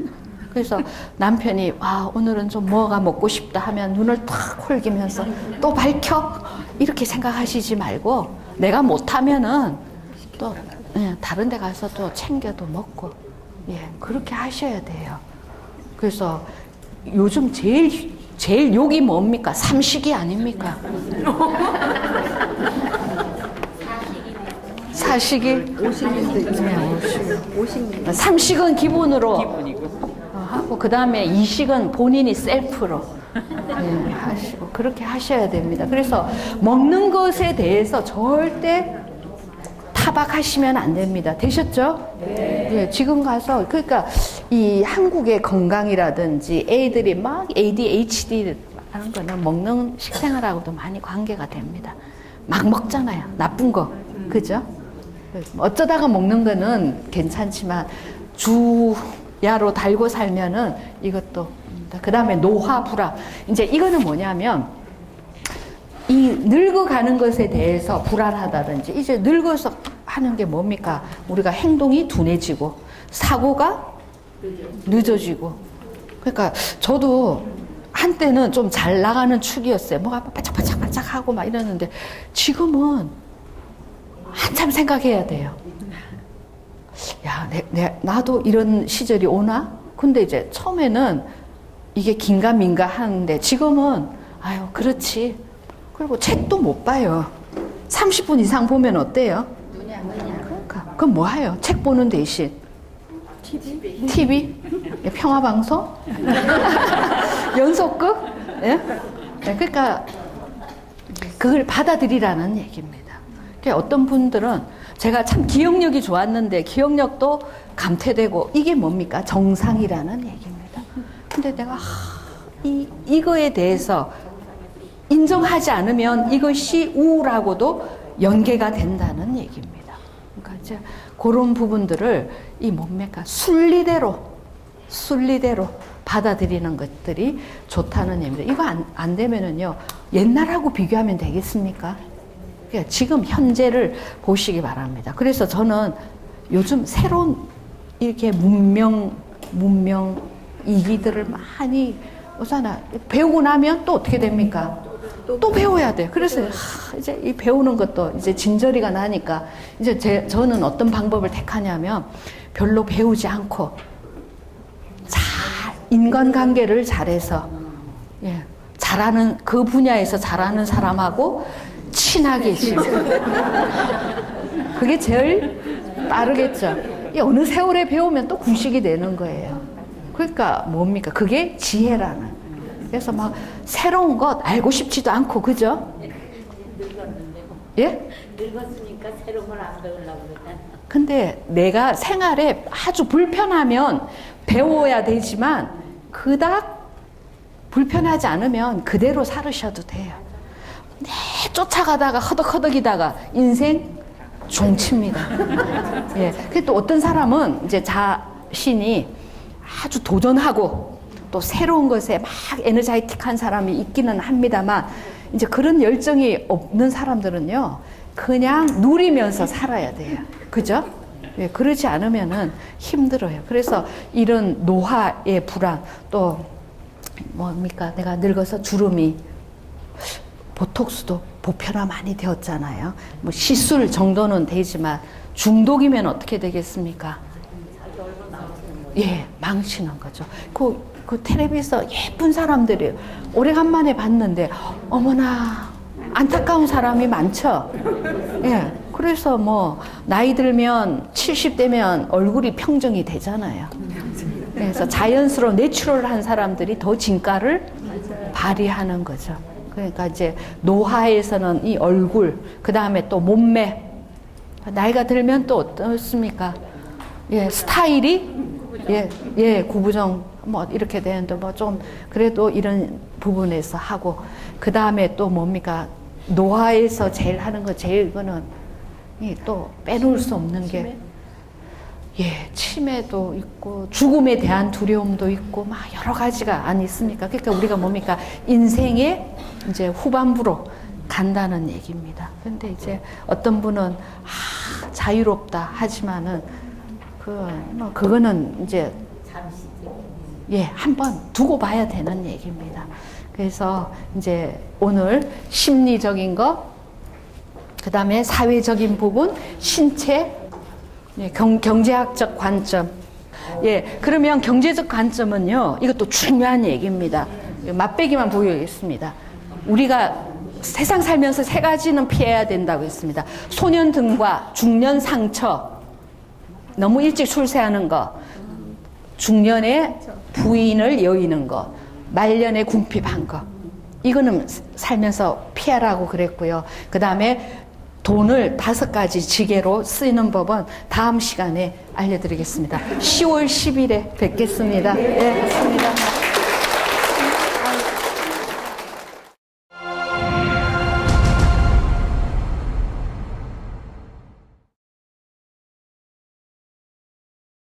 그래서 남편이 오늘은 좀 뭐가 먹고 싶다 하면 눈을 탁 홀기면서 또 밝혀? 이렇게 생각하시지 말고 내가 못하면은 또 다른 데 가서 또 챙겨도 먹고 그렇게 하셔야 돼요. 그래서 요즘 제일 제일 욕이 뭡니까? 삼식이 아닙니까? 사식이? 삼식은 기본으로 하고 그 다음에 이식은 본인이 셀프로 하시고 그렇게 하셔야 됩니다. 그래서 먹는 것에 대해서 절대 타박하시면 안 됩니다. 되셨죠? 네. 지금 가서 그러니까 이 한국의 건강이라든지 애들이 막 ADHD 하는 거는 먹는 식생활하고도 많이 관계가 됩니다. 막 먹잖아요. 나쁜 거. 그죠? 어쩌다가 먹는 거는 괜찮지만 주야로 달고 살면은 이것도 그 다음에 노화 불안. 이제 이거는 뭐냐면 이 늙어가는 것에 대해서 불안하다든지 이제 늙어서 하는 게 뭡니까? 우리가 행동이 둔해지고 사고가 늦어지고. 그러니까 저도 한때는 좀 잘 나가는 축이었어요. 뭐가 반짝반짝반짝 하고 막 이러는데 지금은 한참 생각해야 돼요. 야, 나도 이런 시절이 오나? 근데 이제 처음에는 이게 긴가민가 하는데 지금은 아유 그렇지. 그리고 책도 못 봐요. 30분 이상 보면 어때요? 그러니까 그럼 뭐 해요? 책 보는 대신 TV? 평화방송? 연속극? 예? 그러니까 그걸 받아들이라는 얘기입니다. 그러니까 어떤 분들은 제가 참 기억력이 좋았는데 기억력도 감퇴되고 이게 뭡니까? 정상이라는 얘기입니다. 근데 내가 이거에 대해서 인정하지 않으면 이것이 우울하고도 연계가 된다는 얘기입니다. 그러니까 이제 그런 부분들을 이 뭡니까? 순리대로 받아들이는 것들이 좋다는 얘기입니다. 이거 안 되면은요, 옛날하고 비교하면 되겠습니까? 그러니까 지금 현재를 보시기 바랍니다. 그래서 저는 요즘 새로운 이렇게 문명 이기들을 많이 오잖아. 배우고 나면 또 어떻게 됩니까? 또 배워야 돼요. 그래서 이제 이 배우는 것도 이제 진저리가 나니까 이제 저는 어떤 방법을 택하냐면 별로 배우지 않고 인간관계를 잘해서 잘하는 그 분야에서 잘하는 사람하고 친하게 지내. 그게 제일 빠르겠죠. 어느 세월에 배우면 또 구식이 되는 거예요. 그러니까 뭡니까? 그게 지혜라는. 그래서 막 새로운 것 알고 싶지도 않고, 그죠? 예? 늙었으니까 새로운 걸 안 배우려고 그러잖아. 근데 내가 생활에 아주 불편하면 배워야 되지만 그닥 불편하지 않으면 그대로 살으셔도 돼요. 쫓아가다가 허덕허덕이다가 인생 종칩니다. 예. 근데 또 어떤 사람은 이제 자신이 아주 도전하고 또 새로운 것에 막 에너자이틱한 사람이 있기는 합니다만 이제 그런 열정이 없는 사람들은요 그냥 누리면서 살아야 돼요. 그죠? 예, 그러지 않으면은 힘들어요. 그래서 이런 노화의 불안 또 뭡니까? 내가 늙어서 주름이 보톡스도 보편화 많이 되었잖아요. 뭐 시술 정도는 되지만 중독이면 어떻게 되겠습니까? 예, 망치는 거죠. 그 텔레비에서 예쁜 사람들이 오래간만에 봤는데 어머나 안타까운 사람이 많죠. 예, 그래서 뭐 나이 들면 70대면 얼굴이 평정이 되잖아요. 그래서 자연스러운 내추럴한 사람들이 더 진가를 발휘하는 거죠. 그러니까 이제 노화에서는 이 얼굴, 그 다음에 또 몸매, 나이가 들면 또 어떻습니까? 예, 스타일이 구부정 뭐 이렇게 되는데 뭐 좀 그래도 이런 부분에서 하고 그 다음에 또 뭡니까? 노화에서 제일 하는 거 제일 거는 또 빼놓을 수 없는 게 치매도 있고 죽음에 대한 두려움도 있고 막 여러 가지가 안 있습니까? 그러니까 우리가 뭡니까? 인생의 이제 후반부로 간다는 얘기입니다. 근데 이제 어떤 분은 자유롭다 하지만은 그거는 이제 한번 두고 봐야 되는 얘기입니다. 그래서 이제 오늘 심리적인 거, 그 다음에 사회적인 부분, 신체, 경제학적 관점. 그러면 경제적 관점은요, 이것도 중요한 얘기입니다. 맛배기만 보이겠습니다. 우리가 세상 살면서 세 가지는 피해야 된다고 했습니다. 소년 등과 중년 상처, 너무 일찍 출세하는 거, 중년에 부인을 여의는 거, 말년에 궁핍한 거. 이거는 살면서 피하라고 그랬고요. 그 다음에 돈을 5가지 지게로 쓰이는 법은 다음 시간에 알려드리겠습니다. 10월 10일에 뵙겠습니다. 네, 맞습니다.